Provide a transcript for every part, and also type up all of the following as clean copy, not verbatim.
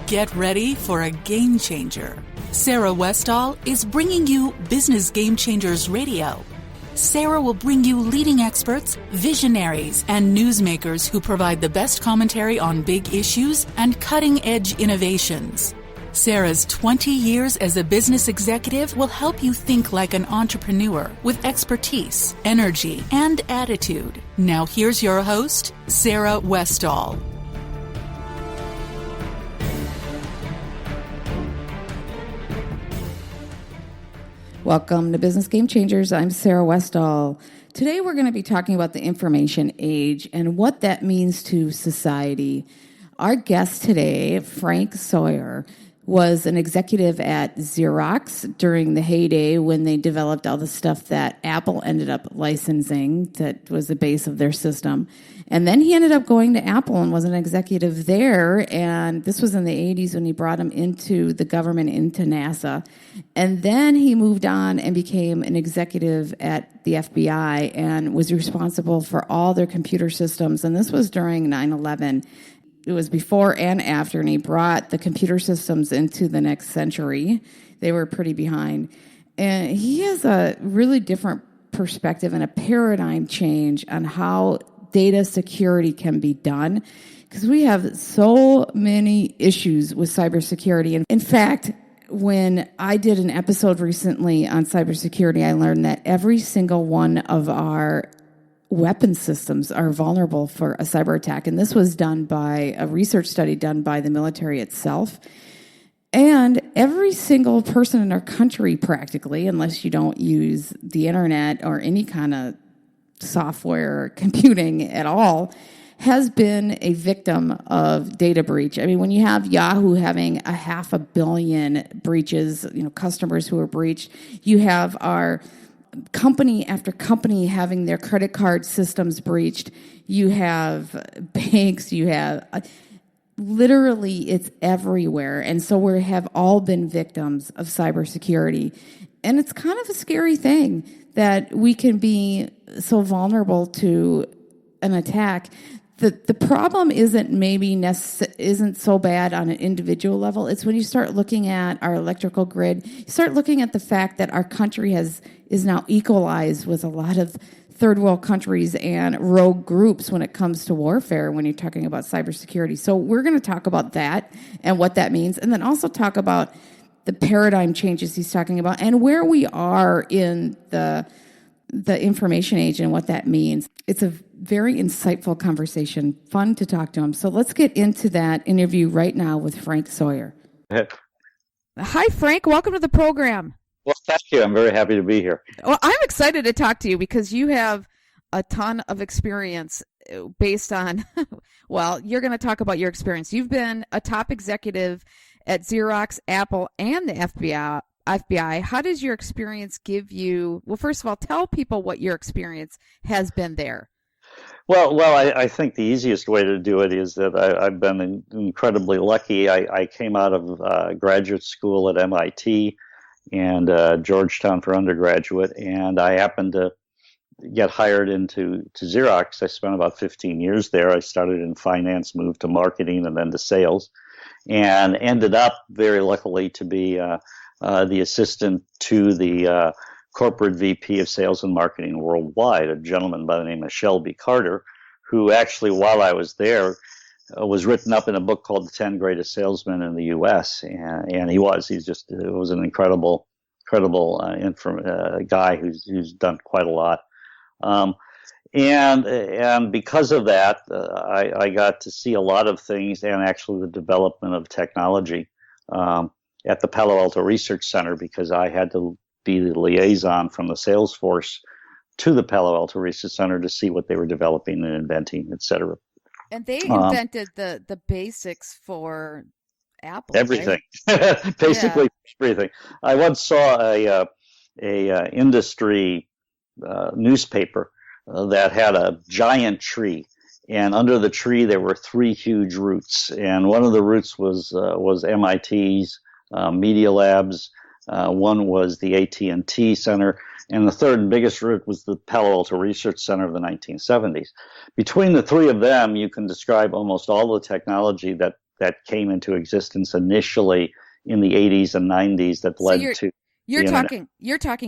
Get ready for a game changer. Sarah Westall is bringing you Business Game Changers Radio. Sarah will bring you leading experts, visionaries, and newsmakers who provide the best commentary on big issues and cutting-edge innovations. Sarah's 20 years as a business executive will help you think like an entrepreneur with expertise, energy, and attitude. Now here's your host, Sarah Westall. Welcome to Business Game Changers. I'm Sarah Westall. Today we're going to be talking about the information age and what that means to society. Our guest today, Frank Sawyer, was an executive at Xerox during the heyday when they developed all the stuff that Apple ended up licensing that was the base of their system. And then he ended up going to Apple and was an executive there. And this was in the 80s when he brought him into the government, into NASA. And then he moved on and became an executive at the FBI and was responsible for all their computer systems. And this was during 9/11. It was before and after, and he brought the computer systems into the next century. They were pretty behind. And he has a really different perspective and a paradigm change on how data security can be done, because we have so many issues with cybersecurity. And in fact, when I did an episode recently on cybersecurity, I learned that every single one of our weapon systems are vulnerable for a cyber attack. And this was done by a research study done by the military itself. And every single person in our country, practically, unless you don't use the internet or any kind of software or computing at all, has been a victim of data breach. I mean, when you have Yahoo having 500 million breaches, customers who are breached, you have our company after company having their credit card systems breached. You have banks, you have literally it's everywhere. And so we have all been victims of cybersecurity. And it's kind of a scary thing that we can be so vulnerable to an attack. The problem isn't so bad on an individual level. It's when you start looking at our electrical grid, you start looking at the fact that our country is now equalized with a lot of third world countries and rogue groups when it comes to warfare, when you're talking about cybersecurity. So we're going to talk about that and what that means, and then also talk about the paradigm changes he's talking about and where we are in the information age and what that means. It's a very insightful conversation, fun to talk to him. So let's get into that interview right now with Frank Sawyer. Hi, Frank. Welcome to the program. Well, thank you. I'm very happy to be here. Well, I'm excited to talk to you because you have a ton of experience based on, well, you're going to talk about your experience. You've been a top executive at Xerox, Apple, and the FBI. How does your experience give you, well, first of all, tell people what your experience has been there. Well, I think the easiest way to do it is that I've been incredibly lucky. I came out of graduate school at MIT and Georgetown for undergraduate, and I happened to get hired into Xerox. I spent about 15 years there. I started in finance, moved to marketing, and then to sales, and ended up very luckily to be the assistant to the corporate VP of sales and marketing worldwide, a gentleman by the name of Shelby Carter, who actually, while I was there, was written up in a book called The 10 Greatest Salesmen in the U.S. And he was an incredible guy who's done quite a lot. And because of that, I got to see a lot of things, and actually the development of technology at the Palo Alto Research Center, because I had to be the liaison from the sales force to the Palo Alto Research Center to see what they were developing and inventing, et cetera. And they invented the basics for Apple. Everything, right? basically everything. I once saw a industry newspaper that had a giant tree, and under the tree there were 3 huge roots, and one of the roots was MIT's Media Labs. One was the AT&T Center, and the third and biggest root was the Palo Alto Research Center of the 1970s. Between the 3 of them, you can describe almost all the technology that that came into existence initially in the 80s and 90s that led to you're talking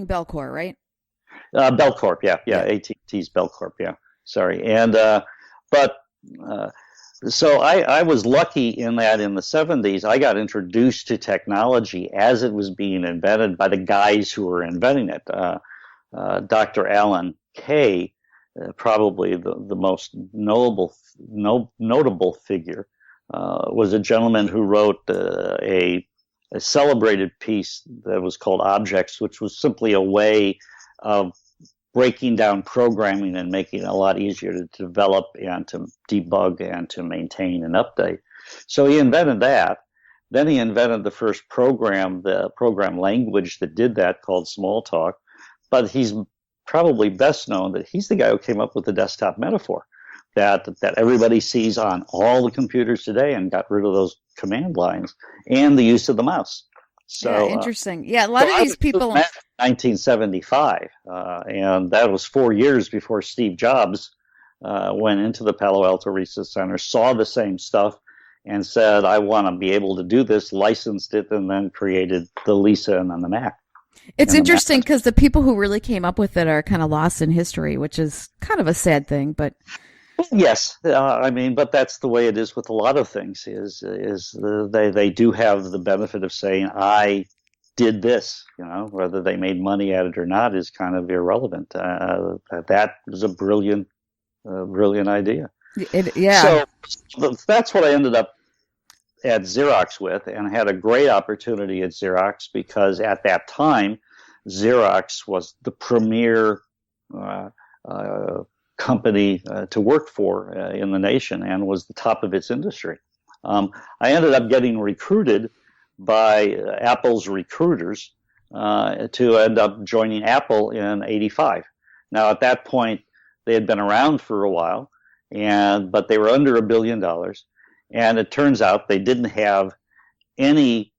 Bellcore, right? Bellcorp, yeah. AT&T's Bellcorp, yeah. Sorry. And so I was lucky in that in the 70s I got introduced to technology as it was being invented by the guys who were inventing it. Dr. Alan Kay, probably the most notable figure, was a gentleman who wrote a celebrated piece that was called Objects, which was simply a way of breaking down programming and making it a lot easier to develop and to debug and to maintain and update. So he invented that. Then he invented the first the program language that did that, called Smalltalk. But he's probably best known that he's the guy who came up with the desktop metaphor that everybody sees on all the computers today, and got rid of those command lines and the use of the mouse. So yeah, interesting. A lot of these people. 1975, and that was 4 years before Steve Jobs went into the Palo Alto Research Center, saw the same stuff, and said, "I want to be able to do this," licensed it, and then created the Lisa and then the Mac. It's interesting because the people who really came up with it are kind of lost in history, which is kind of a sad thing, but. Yes, but that's the way it is with a lot of things. They do have the benefit of saying, "I did this." Whether they made money at it or not is kind of irrelevant. That was a brilliant idea. So that's what I ended up at Xerox with, and had a great opportunity at Xerox because at that time, Xerox was the premier company to work for in the nation, and was the top of its industry. I ended up getting recruited by Apple's recruiters to end up joining Apple in '85. Now, at that point, they had been around for a while, but they were under $1 billion, and it turns out they didn't have any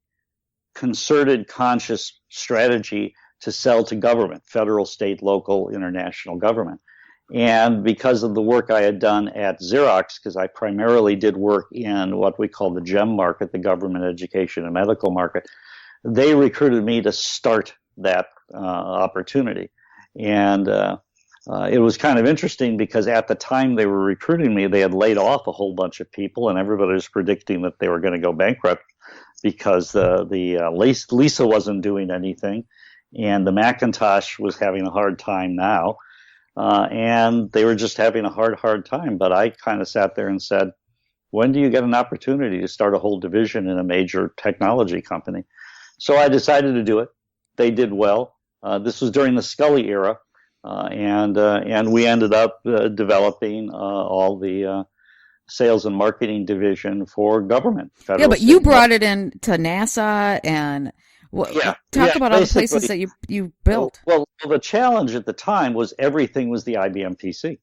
concerted, conscious strategy to sell to government, federal, state, local, international government. And because of the work I had done at Xerox, because I primarily did work in what we call the GEM market, the government, education, and medical market, they recruited me to start that opportunity. And it was kind of interesting because at the time they were recruiting me, they had laid off a whole bunch of people, and everybody was predicting that they were going to go bankrupt because the Lisa wasn't doing anything, and the Macintosh was having a hard time now. And they were just having a hard time. But I kind of sat there and said, when do you get an opportunity to start a whole division in a major technology company? So I decided to do it. They did well. This was during the Scully era, and we ended up developing all the sales and marketing division for government. Yeah, but you brought it into NASA and... Talk about all the places that you built. Well, the challenge at the time was everything was the IBM PC.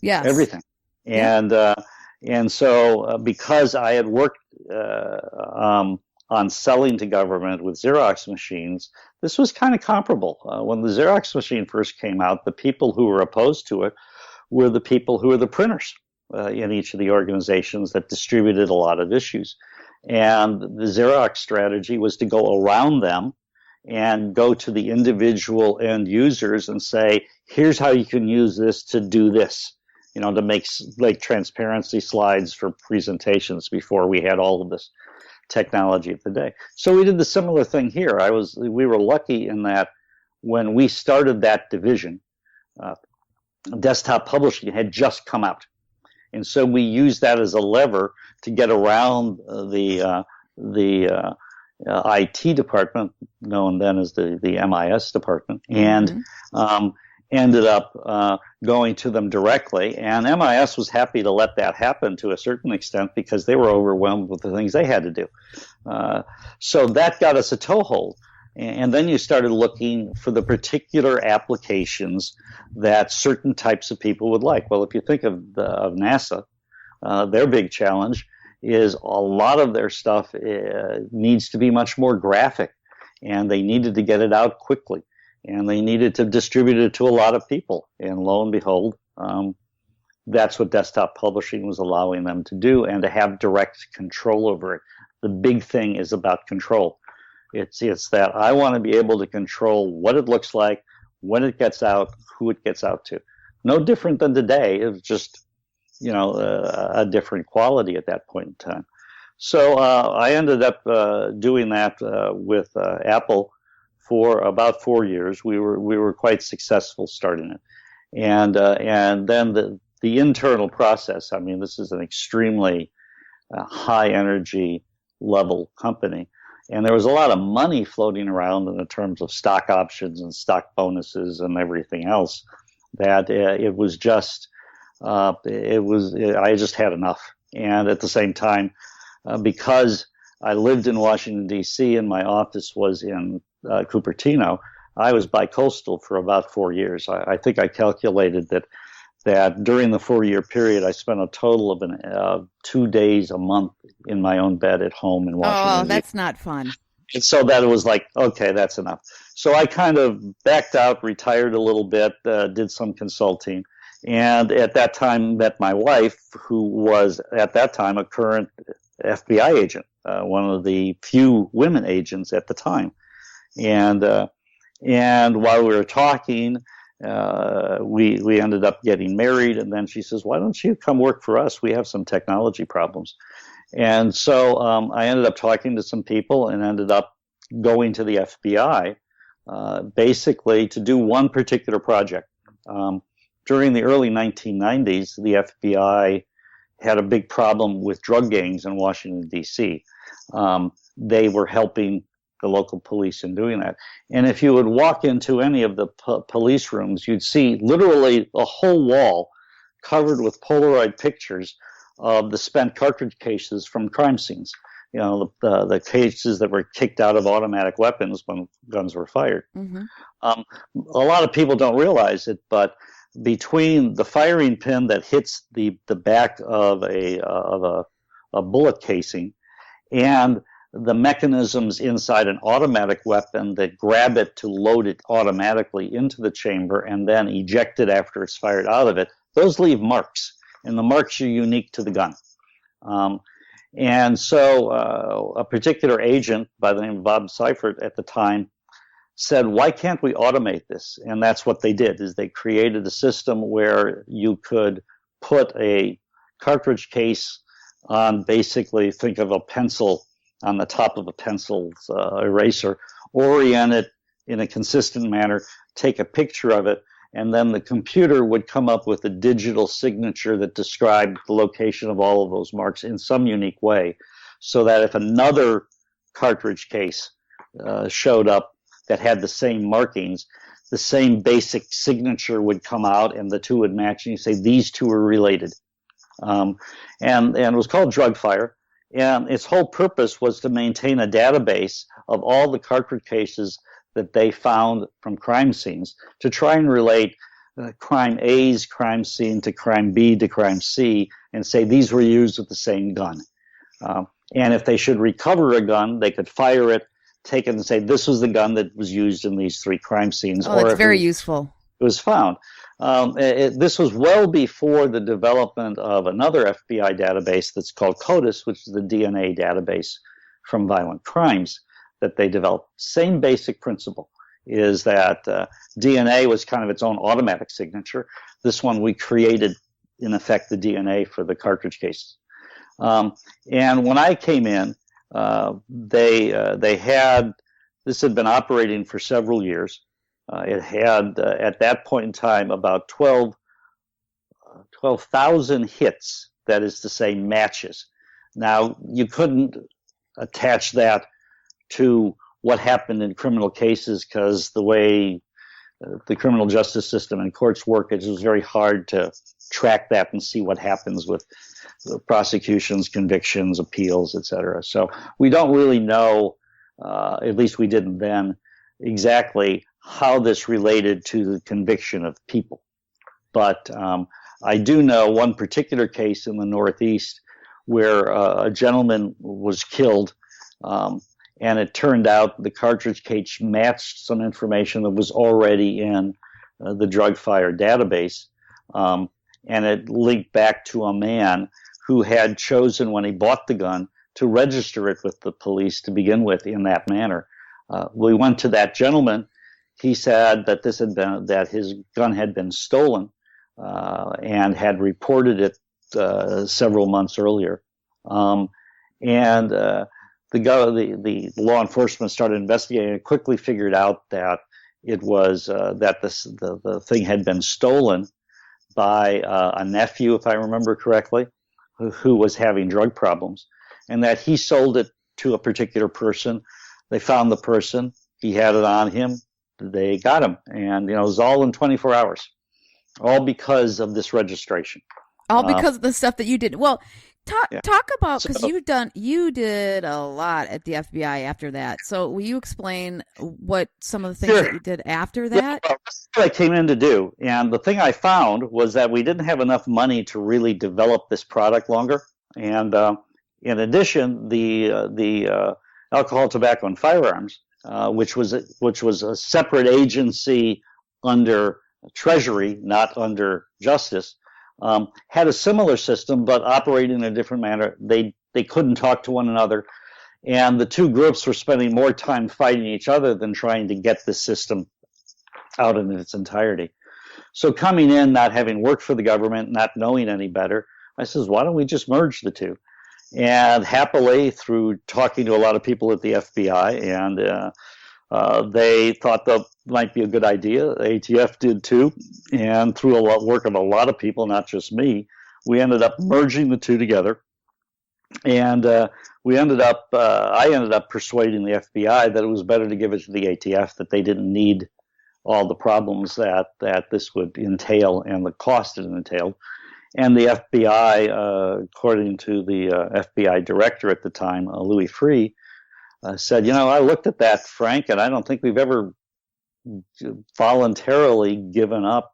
Yes. Everything. And so because I had worked on selling to government with Xerox machines, this was kind of comparable. When the Xerox machine first came out, the people who were opposed to it were the people who were the printers in each of the organizations that distributed a lot of issues. And the Xerox strategy was to go around them and go to the individual end users and say, here's how you can use this to do this, to make like transparency slides for presentations before we had all of this technology of the day. So we did the similar thing here. We were lucky in that when we started that division, desktop publishing had just come out. And so we used that as a lever to get around the IT department, known then as the MIS department, and ended up going to them directly. And MIS was happy to let that happen to a certain extent because they were overwhelmed with the things they had to do. So that got us a toehold. And then you started looking for the particular applications that certain types of people would like. Well, if you think of NASA, their big challenge is a lot of their stuff needs to be much more graphic, and they needed to get it out quickly, and they needed to distribute it to a lot of people. And lo and behold, that's what desktop publishing was allowing them to do, and to have direct control over it. The big thing is about control. It's that I want to be able to control what it looks like, when it gets out, who it gets out to. No different than today. It's just, a different quality at that point in time. So I ended up doing that with Apple for about 4 years. We were quite successful starting it, and then the internal process. I mean, this is an extremely high energy level company, and there was a lot of money floating around in the terms of stock options and stock bonuses and everything else. That it was just I just had enough. And at the same time, because I lived in Washington, D.C., and my office was in Cupertino, I was bi-coastal for about 4 years. I think I calculated that during the 4-year period, I spent a total of 2 days a month in my own bed at home in Washington, Oh, that's not fun. And so that it was like, okay, that's enough. So I kind of backed out, retired a little bit, did some consulting, and at that time met my wife, who was at that time a current FBI agent, one of the few women agents at the time. And while we were talking, we ended up getting married, and then she says, "Why don't you come work for us? We have some technology problems." And so I ended up talking to some people and ended up going to the FBI, basically to do one particular project. During the early 1990s, the FBI had a big problem with drug gangs in Washington, D.C. They were helping the local police in doing that. And if you would walk into any of the police rooms, you'd see literally a whole wall covered with Polaroid pictures of the spent cartridge cases from crime scenes. The cases that were kicked out of automatic weapons when guns were fired. Mm-hmm. A lot of people don't realize it, but between the firing pin that hits the back of a bullet casing and the mechanisms inside an automatic weapon that grab it to load it automatically into the chamber and then eject it after it's fired out of it, those leave marks, and the marks are unique to the gun. And so a particular agent by the name of Bob Seifert at the time said, "Why can't we automate this?" And that's what they did, is they created a system where you could put a cartridge case on, basically think of a pencil on the top of a pencil's eraser, orient it in a consistent manner, take a picture of it, and then the computer would come up with a digital signature that described the location of all of those marks in some unique way, so that if another cartridge case showed up that had the same markings, the same basic signature would come out and the two would match, and you say these two are related. And it was called DrugFire. And its whole purpose was to maintain a database of all the cartridge cases that they found from crime scenes, to try and relate crime A's crime scene to crime B to crime C, and say these were used with the same gun. And if they should recover a gun, they could fire it, take it, and say this was the gun that was used in these three crime scenes. Oh, it's very useful. It was found. This was well before the development of another FBI database that's called CODIS, which is the DNA database from violent crimes that they developed. Same basic principle is that DNA was kind of its own automatic signature. This one we created, in effect, the DNA for the cartridge cases. And when I came in, they had, this had been operating for several years. It had, at that point in time, about 12,000 hits, that is to say, matches. Now, you couldn't attach that to what happened in criminal cases, because the way the criminal justice system and courts work, it was very hard to track that and see what happens with prosecutions, convictions, appeals, etc. So we don't really know, at least we didn't then, exactly how this related to the conviction of people. But I do know one particular case in the Northeast where a gentleman was killed, and it turned out the cartridge case matched some information that was already in the DrugFire database. and it linked back to a man who had chosen, when he bought the gun, to register it with the police to begin with in that manner. We went to that gentleman. He said that that his gun had been stolen, and had reported it several months earlier. The law enforcement started investigating and quickly figured out that it was that the thing had been stolen by a nephew, if I remember correctly, who was having drug problems, and that he sold it to a particular person. They found the person. He had it on him. They got him, and it was all in 24 hours, all because of this registration. All because of the stuff that you did. Well, talk about, because So, you did a lot at the FBI after that. So will you explain what some of the things sure. that you did after that? Well, this is what I came in to do, and the thing I found was that we didn't have enough money to really develop this product longer. And in addition, the alcohol, tobacco, and firearms, which was a separate agency under Treasury, not under Justice, had a similar system, but operated in a different manner. They couldn't talk to one another, and the two groups were spending more time fighting each other than trying to get the system out in its entirety. So coming in, not having worked for the government, not knowing any better, I says, why don't we just merge the two? And happily, through talking to a lot of people at the FBI, and they thought that might be a good idea. ATF did too, and through work of a lot of people, not just me, we ended up merging the two together. And I ended up persuading the FBI that it was better to give it to the ATF, that they didn't need all the problems that this would entail and the cost it entailed. And the FBI, according to the FBI director at the time, Louis Freeh, said, I looked at that, Frank, and I don't think we've ever voluntarily given up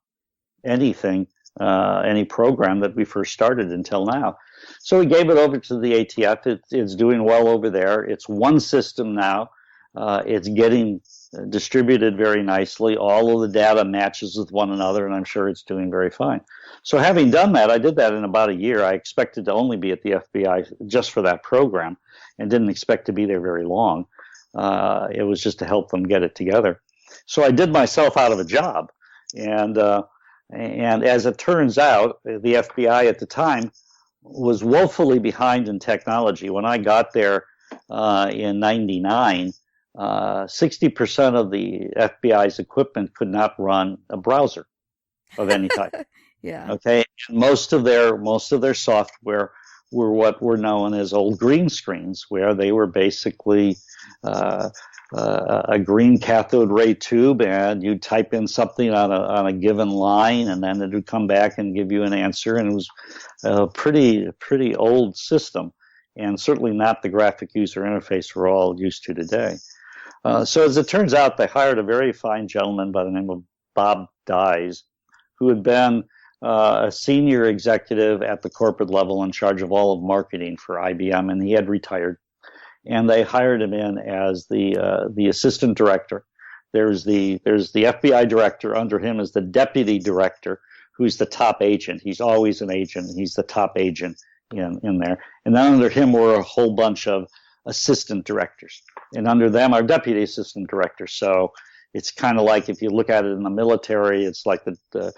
anything, any program that we first started until now. So we gave it over to the ATF. It's doing well over there. It's one system now. It's getting distributed very nicely. All of the data matches with one another, and I'm sure it's doing very fine. So having done that, I did that in about a year. I expected to only be at the FBI just for that program and didn't expect to be there very long. It was just to help them get it together. So I did myself out of a job. And as it turns out, the FBI at the time was woefully behind in technology. When I got there in 99, 60% of the FBI's equipment could not run a browser of any type. Yeah. Okay. Most of their software were what were known as old green screens, where they were basically a green cathode ray tube, and you type in something on a given line, and then it would come back and give you an answer. And it was a pretty old system, and certainly not the graphic user interface we're all used to today. So as it turns out, they hired a very fine gentleman by the name of Bob Dyes, who had been a senior executive at the corporate level in charge of all of marketing for IBM, and he had retired. And they hired him in as the assistant director. There's the FBI director. Under him is the deputy director, who's the top agent. He's always an agent. He's the top agent in there. And then under him were a whole bunch of assistant directors, and under them are deputy assistant directors. So it's kind of like, if you look at it in the military, it's like the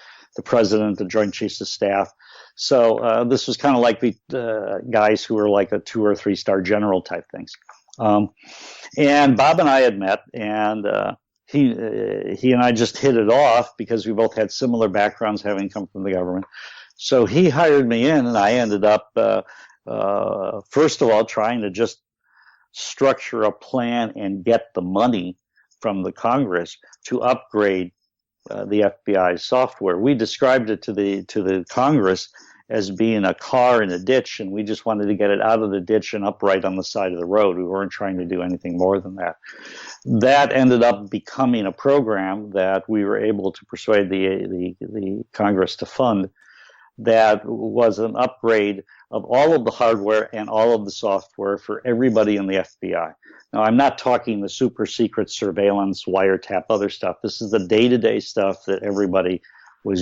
president, the Joint Chiefs of Staff. So this was kind of like the guys who were like a 2 or 3 star general type things. And Bob and I had met, and he and I just hit it off because we both had similar backgrounds, having come from the government. So he hired me in, and I ended up, first of all, trying to just structure a plan and get the money from the Congress to upgrade the FBI software. We described it to the Congress as being a car in a ditch, and we just wanted to get it out of the ditch and upright on the side of the road. We weren't trying to do anything more than that. That ended up becoming a program that we were able to persuade the Congress to fund. That was an upgrade of all of the hardware and all of the software for everybody in the FBI. Now, I'm not talking the super secret surveillance, wiretap, other stuff. This is the day-to-day stuff that everybody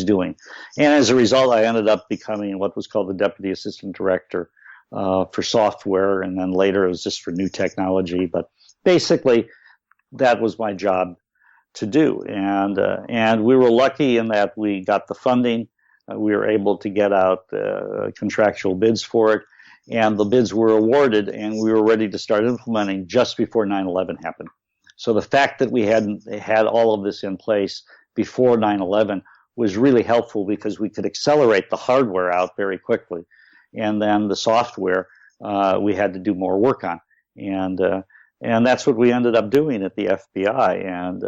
doing. And as a result, I ended up becoming what was called the Deputy Assistant Director for software, and then later it was just for new technology. But basically, that was my job to do. And we were lucky in that we got the funding. We were able to get out contractual bids for it, and the bids were awarded, and we were ready to start implementing just before 9/11 happened. So the fact that we had all of this in place before 9/11 was really helpful because we could accelerate the hardware out very quickly, and then the software we had to do more work on, and that's what we ended up doing at the FBI. And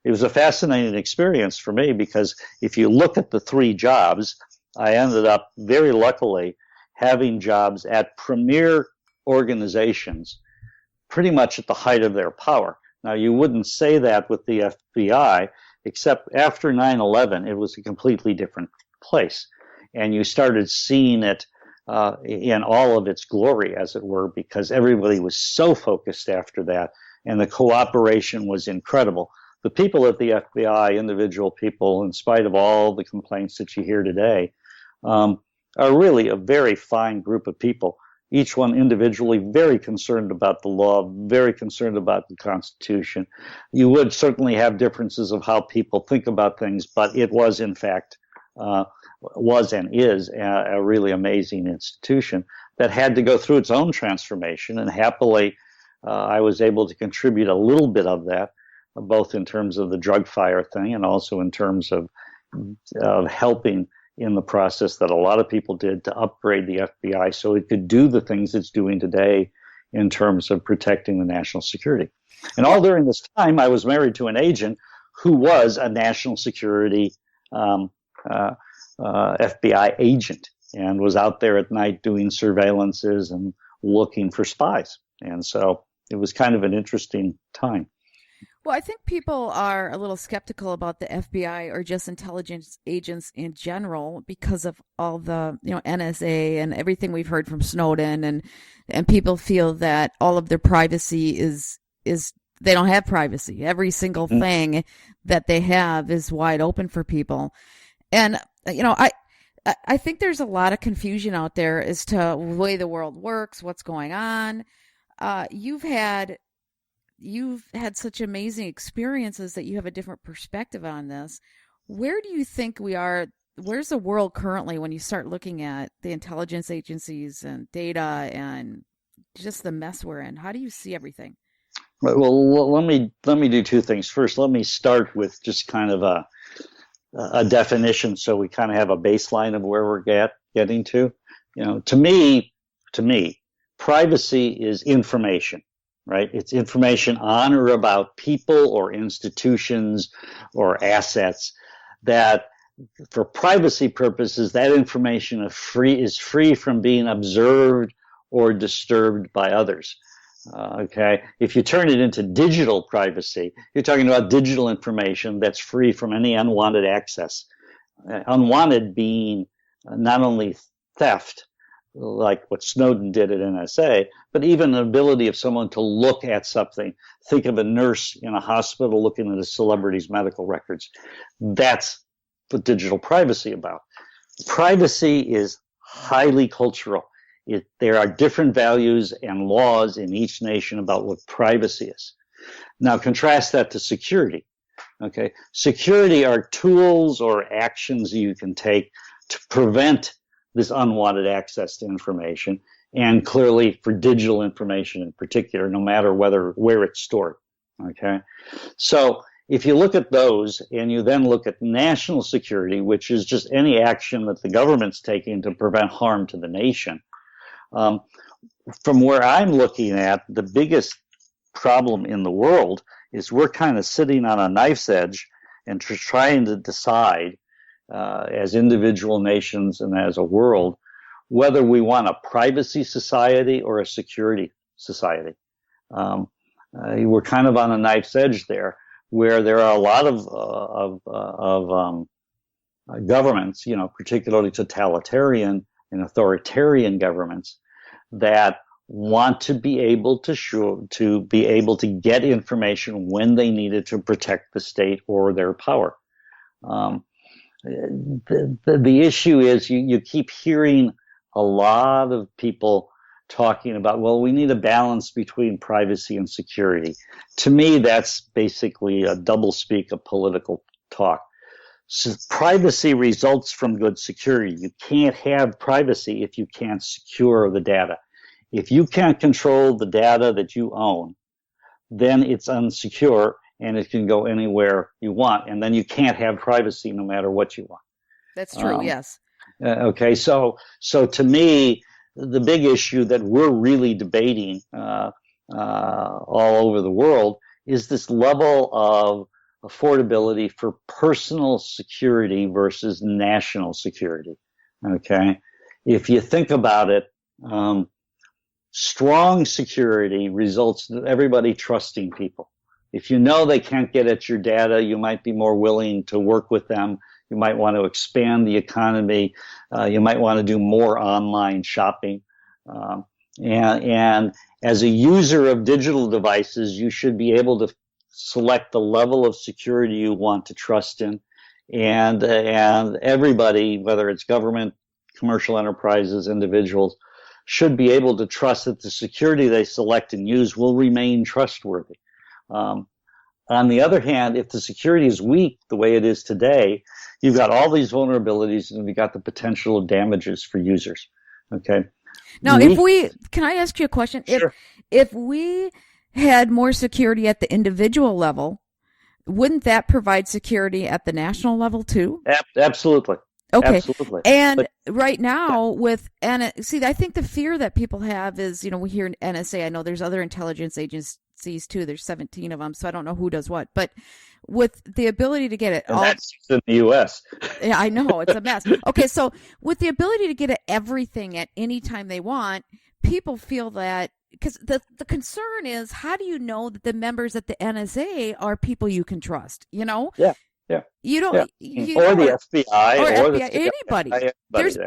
it was a fascinating experience for me because if you look at the three jobs, I ended up very luckily having jobs at premier organizations pretty much at the height of their power. Now, you wouldn't say that with the FBI, except after 9/11, it was a completely different place. And you started seeing it in all of its glory, as it were, because everybody was so focused after that, and the cooperation was incredible. The people at the FBI, individual people, in spite of all the complaints that you hear today, are really a very fine group of people. Each one individually very concerned about the law, very concerned about the Constitution. You would certainly have differences of how people think about things, but it was, in fact, was and is a really amazing institution that had to go through its own transformation. And happily, I was able to contribute a little bit of that, both in terms of the drug fire thing and also in terms of helping in the process that a lot of people did to upgrade the FBI so it could do the things it's doing today in terms of protecting the national security. And all during this time, I was married to an agent who was a national security FBI agent and was out there at night doing surveillances and looking for spies. And so it was kind of an interesting time. Well, I think people are a little skeptical about the FBI or just intelligence agents in general because of all the, NSA and everything we've heard from Snowden, and people feel that all of their privacy is they don't have privacy. Every single thing that they have is wide open for people. And I think there's a lot of confusion out there as to the way the world works, what's going on. You've had such amazing experiences that you have a different perspective on this. Where do you think we are? Where's the world currently when you start looking at the intelligence agencies and data and just the mess we're in? How do you see everything? Well, let me do two things. First, let me start with just kind of a definition so we kind of have a baseline of where we're getting to. To me, privacy is information. Right? It's information on or about people or institutions or assets that, for privacy purposes, that information is free from being observed or disturbed by others. Okay? If you turn it into digital privacy, you're talking about digital information that's free from any unwanted access. Unwanted being not only theft, like what Snowden did at NSA, but even the ability of someone to look at something. Think of a nurse in a hospital looking at a celebrity's medical records. That's what digital privacy about. Privacy is highly cultural. There are different values and laws in each nation about what privacy is. Now contrast that to security. Okay, security are tools or actions you can take to prevent this unwanted access to information, and clearly for digital information in particular, no matter where it's stored. Okay, so if you look at those and you then look at national security, which is just any action that the government's taking to prevent harm to the nation, from where I'm looking at, the biggest problem in the world is we're kind of sitting on a knife's edge and trying to decide as individual nations and as a world, whether we want a privacy society or a security society. We're kind of on a knife's edge there, where there are a lot of governments, particularly totalitarian and authoritarian governments, that want to be able to get information when they need it to protect the state or their power. the issue is you keep hearing a lot of people talking about, well, we need a balance between privacy and security. To me, that's basically a doublespeak of political talk. So privacy results from good security. You can't have privacy if you can't secure the data. If you can't control the data that you own, then it's unsecure and it can go anywhere you want. And then you can't have privacy no matter what you want. That's true, yes. Okay, so to me, the big issue that we're really debating all over the world is this level of affordability for personal security versus national security. Okay, if you think about it, strong security results in everybody trusting people. If you know they can't get at your data, you might be more willing to work with them. You might want to expand the economy. You might want to do more online shopping. And as a user of digital devices, you should be able to select the level of security you want to trust in. And everybody, whether it's government, commercial enterprises, individuals, should be able to trust that the security they select and use will remain trustworthy. On the other hand, if the security is weak the way it is today, you've got all these vulnerabilities and you've got the potential of damages for users. Okay. Now, can I ask you a question? Sure. If we had more security at the individual level, wouldn't that provide security at the national level too? Absolutely. Okay. Absolutely. And right now I think the fear that people have is, we hear NSA, I know there's other intelligence agencies too. There's 17 of them, so I don't know who does what, but with the ability to get it and that's in the U.S. Yeah, I know, it's a mess. Okay, so with the ability to get at everything at any time they want, people feel that, because the concern is, how do you know that the members at the NSA are people you can trust? Yeah. You don't, or the FBI, or FBI, anybody. There's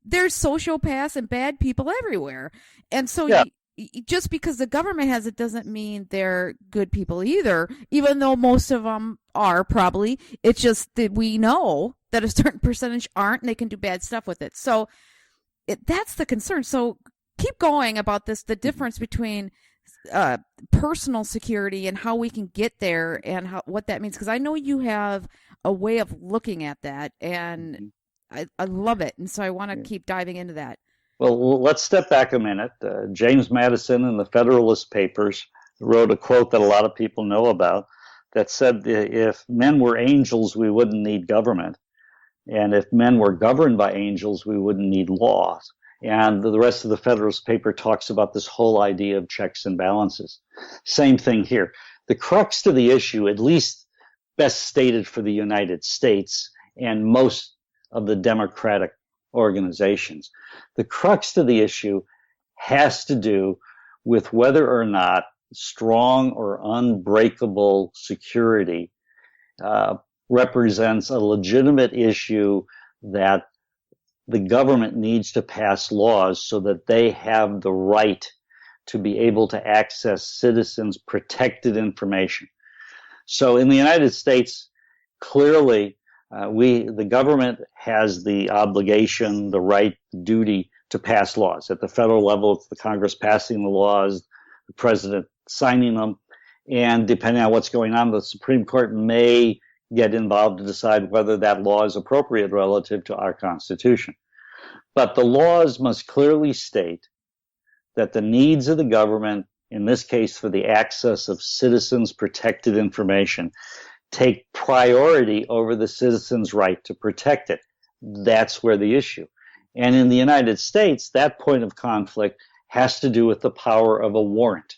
There's sociopaths and bad people everywhere, and so just because the government has it doesn't mean they're good people either. Even though most of them are probably, it's just that we know that a certain percentage aren't, and they can do bad stuff with it. So that's the concern. So keep going about this, the difference between personal security and how we can get there and what that means, because I know you have a way of looking at that, and I love it, and so I want to keep diving into that. Well, let's step back a minute. James Madison in the Federalist Papers wrote a quote that a lot of people know about that said, if men were angels, we wouldn't need government, and if men were governed by angels, we wouldn't need laws. And the rest of the Federalist paper talks about this whole idea of checks and balances. Same thing here. The crux to the issue, at least best stated for the United States and most of the democratic organizations, the crux to the issue has to do with whether or not strong or unbreakable security represents a legitimate issue that the government needs to pass laws so that they have the right to be able to access citizens' protected information. So in the United States, clearly, the government has the obligation, the right, the duty to pass laws. At the federal level, it's the Congress passing the laws, the president signing them, and depending on what's going on, the Supreme Court may get involved to decide whether that law is appropriate relative to our Constitution. But the laws must clearly state that the needs of the government, in this case for the access of citizens' protected information, take priority over the citizens' right to protect it. That's where the issue. And in the United States, that point of conflict has to do with the power of a warrant.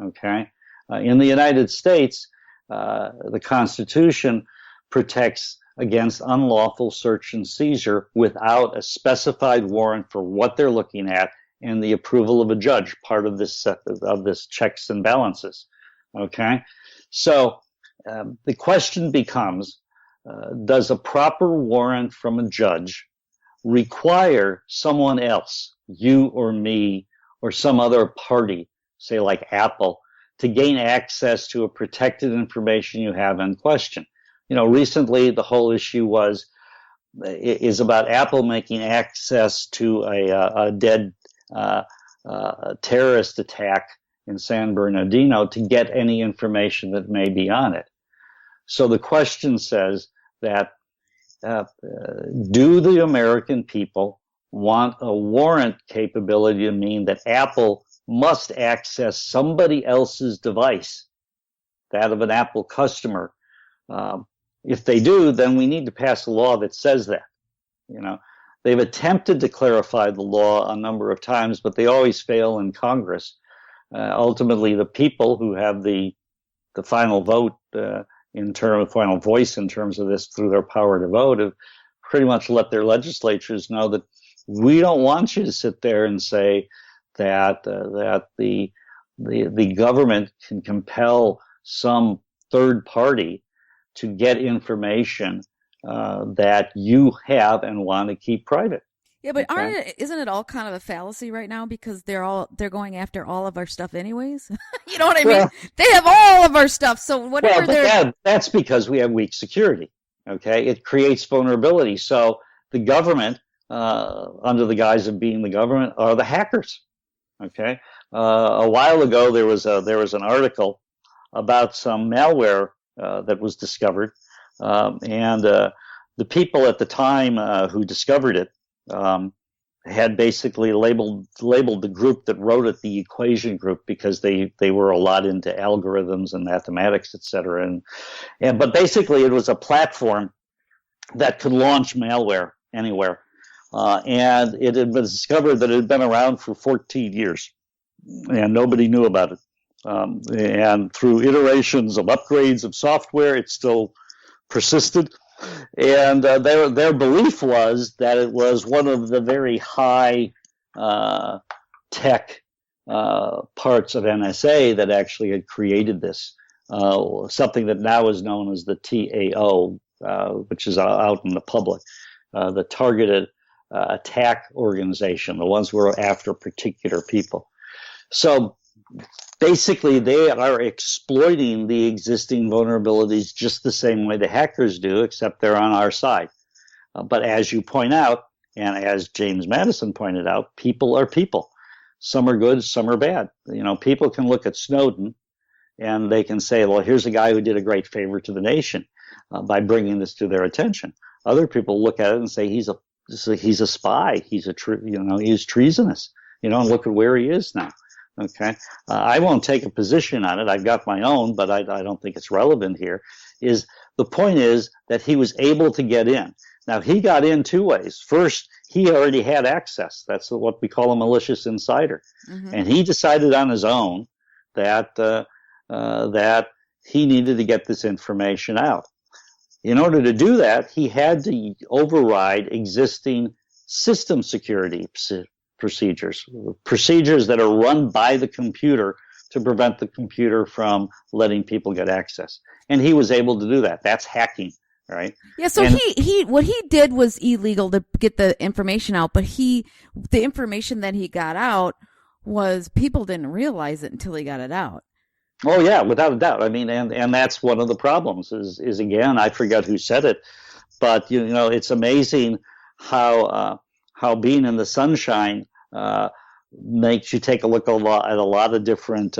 Okay? In the United States, the Constitution protects against unlawful search and seizure without a specified warrant for what they're looking at and the approval of a judge, part of this checks and balances. Okay? So the question becomes, does a proper warrant from a judge require someone else, you or me or some other party, say like Apple, to gain access to a protected information you have in question? You know, recently the whole issue was is about Apple making access to a dead terrorist attack in San Bernardino to get any information that may be on it. So the question says that do the American people want a warrant capability to mean that Apple must access somebody else's device, that of an Apple customer? If they do, then we need to pass a law that says that. They've attempted to clarify the law a number of times, but they always fail in Congress. Ultimately, the people who have the final vote final voice in terms of this through their power to vote have pretty much let their legislatures know that we don't want you to sit there and say that the government can compel some third party to get information that you have and want to keep private. Yeah, but isn't it all kind of a fallacy right now, because they're going after all of our stuff anyways? You know what I mean? They have all of our stuff, so whatever that's because we have weak security. Okay, it creates vulnerability. So the government, under the guise of being the government, are the hackers. Okay, a while ago there was an article about some malware that was discovered, and the people at the time who discovered it had basically labeled the group that wrote it the equation group, because they were a lot into algorithms and mathematics, et cetera. But basically it was a platform that could launch malware anywhere. And it had been discovered that it had been around for 14 years and nobody knew about it. And through iterations of upgrades of software, it still persisted. And their belief was that it was one of the very high tech parts of NSA that actually had created this, something that now is known as the TAO, which is out in the public, the Targeted Attack Organization, the ones who are after particular people. So basically, they are exploiting the existing vulnerabilities just the same way the hackers do, except they're on our side. But as you point out, and as James Madison pointed out, people are people. Some are good, some are bad. People can look at Snowden and they can say, well, here's a guy who did a great favor to the nation by bringing this to their attention. Other people look at it and say he's a spy. He's treasonous. And look at where he is now. Okay, I won't take a position on it. I've got my own, but I don't think it's relevant here. The point is that he was able to get in. Now, he got in two ways. First, he already had access. That's what we call a malicious insider. Mm-hmm. And he decided on his own that he needed to get this information out. In order to do that, he had to override existing system security procedures that are run by the computer to prevent the computer from letting people get access. And he was able to do that. That's hacking, right? Yeah, so he what he did was illegal to get the information out, but the information that he got out was, people didn't realize it until he got it out. Oh yeah, without a doubt. I mean, and that's one of the problems is again, I forgot who said it, but it's amazing how being in the sunshine makes you take a look at a lot of different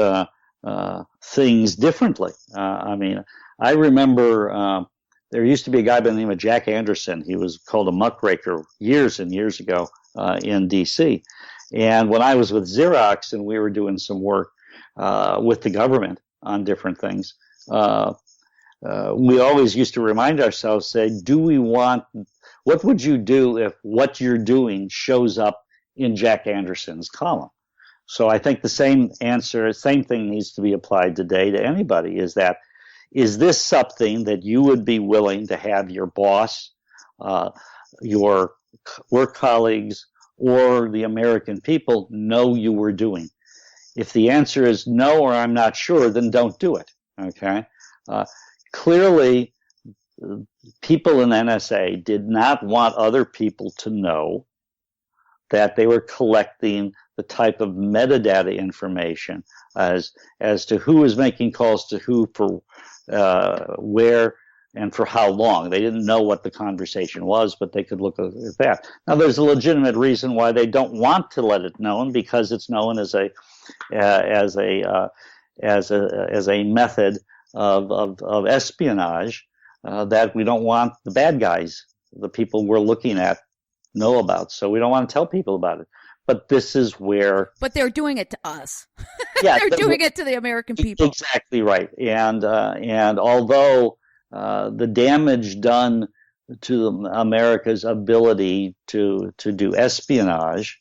things differently. I mean, I remember there used to be a guy by the name of Jack Anderson. He was called a muckraker years and years ago in D.C. And when I was with Xerox and we were doing some work with the government on different things, we always used to remind ourselves, say, what would you do if what you're doing shows up in Jack Anderson's column? So I think the same thing needs to be applied today to anybody, is this something that you would be willing to have your boss, your work colleagues, or the American people know you were doing? If the answer is no, or I'm not sure, then don't do it. Okay? Clearly, people in NSA did not want other people to know that they were collecting the type of metadata information as to who was making calls to who for where and for how long. They didn't know what the conversation was, but they could look at that. Now, there's a legitimate reason why they don't want to let it known, because it's known as a method of espionage that we don't want the bad guys, the people we're looking at, know about. So we don't want to tell people about it. But this is where... But they're doing it to us. Yeah, they're doing it to the American people. Exactly right. And although the damage done to America's ability to do espionage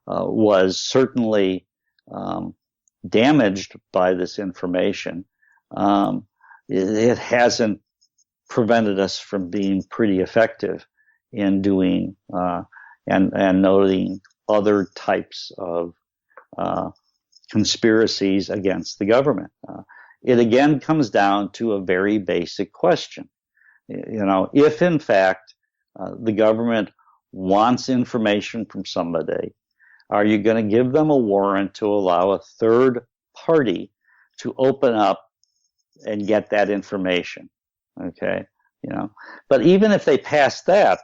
was certainly damaged by this information, it hasn't prevented us from being pretty effective in doing and noting other types of conspiracies against the government. It again comes down to a very basic question. If in fact the government wants information from somebody, are you going to give them a warrant to allow a third party to open up and get that information? Okay, but even if they pass that,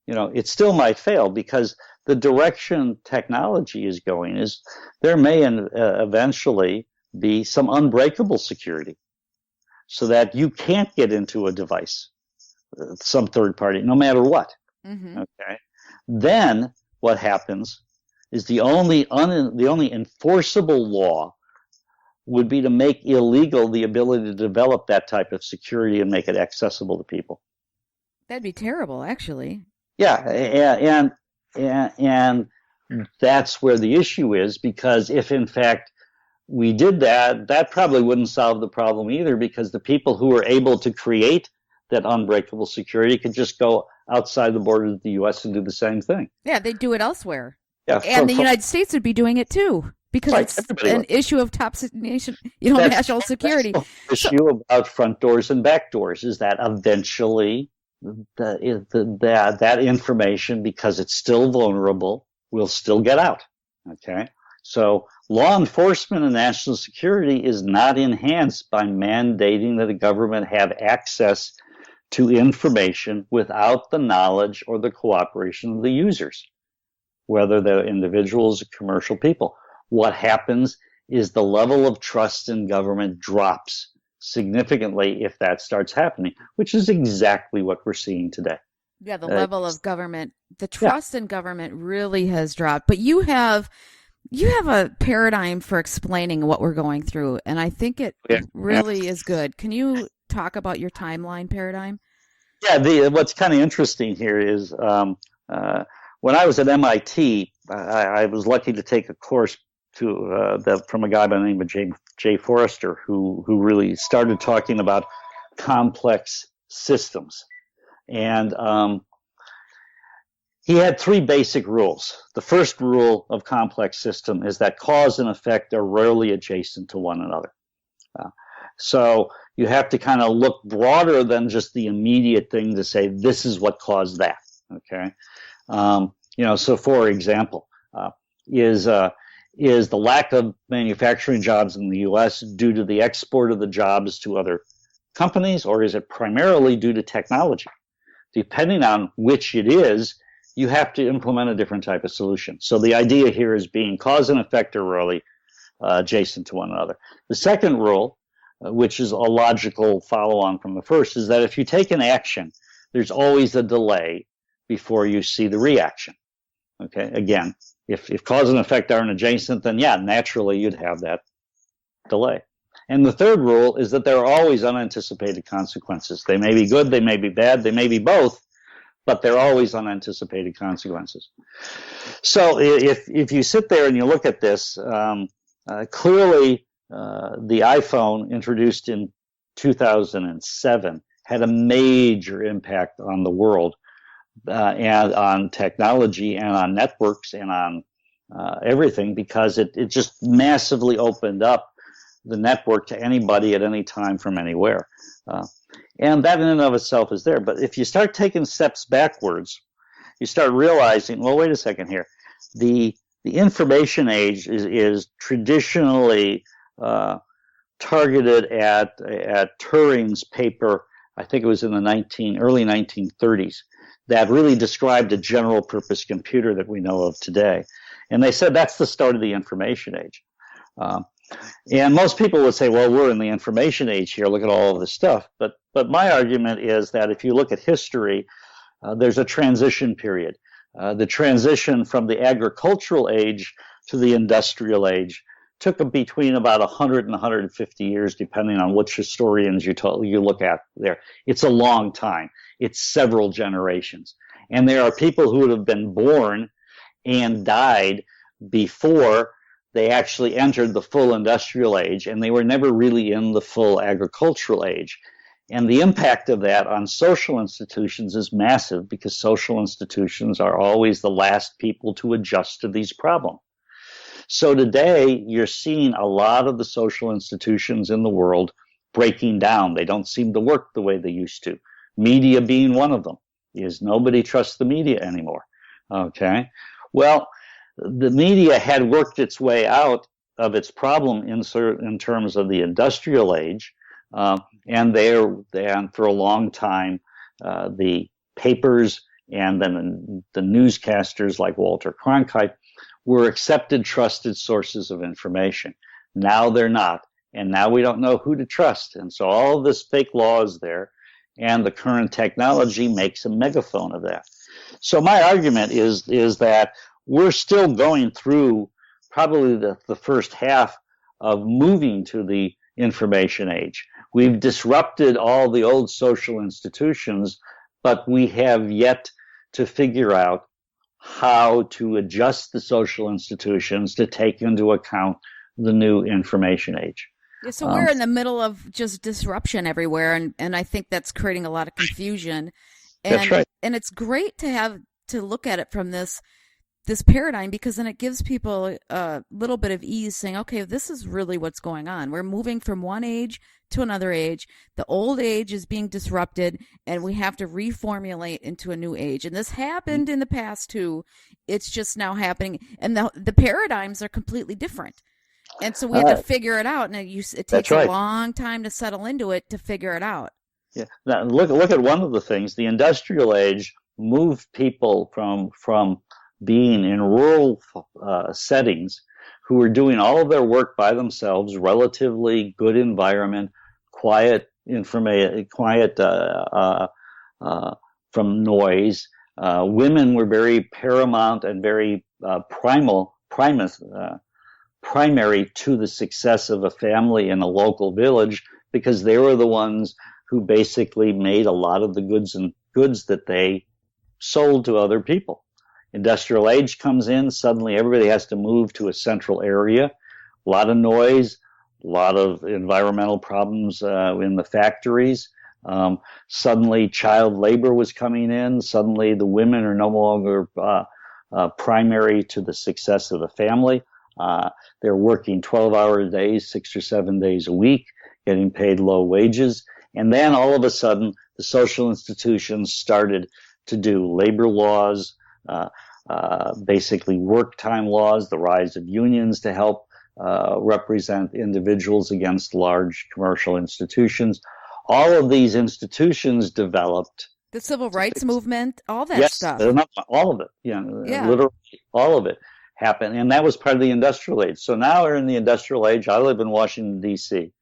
it still might fail, because the direction technology is going is there may eventually be some unbreakable security, so that you can't get into a device, some third party, no matter what. Mm-hmm. Okay, then what happens is the only enforceable law would be to make illegal the ability to develop that type of security and make it accessible to people. That'd be terrible, actually. Yeah, and that's where the issue is, because if in fact we did that, that probably wouldn't solve the problem either, because the people who were able to create that unbreakable security could just go outside the borders of the U.S. and do the same thing. Yeah, they'd do it elsewhere. Yeah, and the United States would be doing it too, because it's an issue of top nation, national security. The issue about front doors and back doors is that eventually that information, because it's still vulnerable, will still get out. Okay, so law enforcement and national security is not enhanced by mandating that the government have access to information without the knowledge or the cooperation of the users, whether they're individuals or commercial people. What happens is the level of trust in government drops significantly if that starts happening, which is exactly what we're seeing today. Yeah, the level of government, the trust in government really has dropped. But you have a paradigm for explaining what we're going through, and I think it really is good. Can you talk about your timeline paradigm? Yeah, what's kind of interesting here is when I was at MIT, I was lucky to take a course from a guy by the name of Jay Forrester, who really started talking about complex systems. And he had three basic rules. The first rule of complex system is that cause and effect are rarely adjacent to one another. So you have to kind of look broader than just the immediate thing to say, this is what caused that. Okay. So for example, is the lack of manufacturing jobs in the U.S. due to the export of the jobs to other companies, or is it primarily due to technology? Depending on which it is, you have to implement a different type of solution. So the idea here is being cause and effect are really adjacent to one another. The second rule, which is a logical follow-on from the first, is that if you take an action, there's always a delay before you see the reaction. Okay, again, if cause and effect aren't adjacent, then naturally you'd have that delay. And the third rule is that there are always unanticipated consequences. They may be good, they may be bad, they may be both, but they're always unanticipated consequences. So if you sit there and you look at this, clearly the iPhone, introduced in 2007, had a major impact on the world, and on technology and on networks and on everything, because it just massively opened up the network to anybody at any time from anywhere. And that in and of itself is there. But if you start taking steps backwards, you start realizing, well, wait a second here. The information age is traditionally targeted at Turing's paper I think it was in the early 1930s, that really described a general purpose computer that we know of today. And they said that's the start of the information age. And most people would say, well, we're in the information age here. Look at all of this stuff. But my argument is that if you look at history, there's a transition period. The transition from the agricultural age to the industrial age took between about 100 and 150 years, depending on which historians you look at there. It's a long time. It's several generations. And there are people who would have been born and died before they actually entered the full industrial age, and they were never really in the full agricultural age. And the impact of that on social institutions is massive, because social institutions are always the last people to adjust to these problems. So today, you're seeing a lot of the social institutions in the world breaking down. They don't seem to work the way they used to. Media being one of them, is nobody trusts the media anymore. Okay? Well, the media had worked its way out of its problem in terms of the industrial age, and for a long time, the papers and then the newscasters like Walter Cronkite were accepted, trusted sources of information. Now they're not, and now we don't know who to trust. And so all of this fake law is there, and the current technology makes a megaphone of that. So my argument is that we're still going through probably the first half of moving to the information age. We've disrupted all the old social institutions, but we have yet to figure out how to adjust the social institutions to take into account the new information age. Yeah, so we're in the middle of just disruption everywhere, and I think that's creating a lot of confusion. And, that's right. And it's great to look at it from this paradigm, because then it gives people a little bit of ease, saying, okay, this is really what's going on. We're moving from one age to another age. The old age is being disrupted, and we have to reformulate into a new age. And this happened in the past too. It's just now happening, and the paradigms are completely different. And so we have to figure it out, and it takes a long time to settle into it to figure it out. Yeah. Now look at one of the things. The industrial age moved people from being in rural settings, who were doing all of their work by themselves, relatively good environment, quiet from noise. Women were very paramount and very primary to the success of a family in a local village, because they were the ones who basically made a lot of the goods that they sold to other people. Industrial age comes in, suddenly everybody has to move to a central area. A lot of noise, a lot of environmental problems in the factories. Suddenly child labor was coming in. Suddenly the women are no longer primary to the success of the family. They're working 12-hour days, 6 or 7 days a week, getting paid low wages. And then all of a sudden, the social institutions started to do labor laws, basically work time laws, the rise of unions to help represent individuals against large commercial institutions. All of these institutions developed. The civil rights movement, all that stuff. All of it. Literally all of it happened. And that was part of the industrial age. So now we're in the industrial age. I live in Washington, D.C.,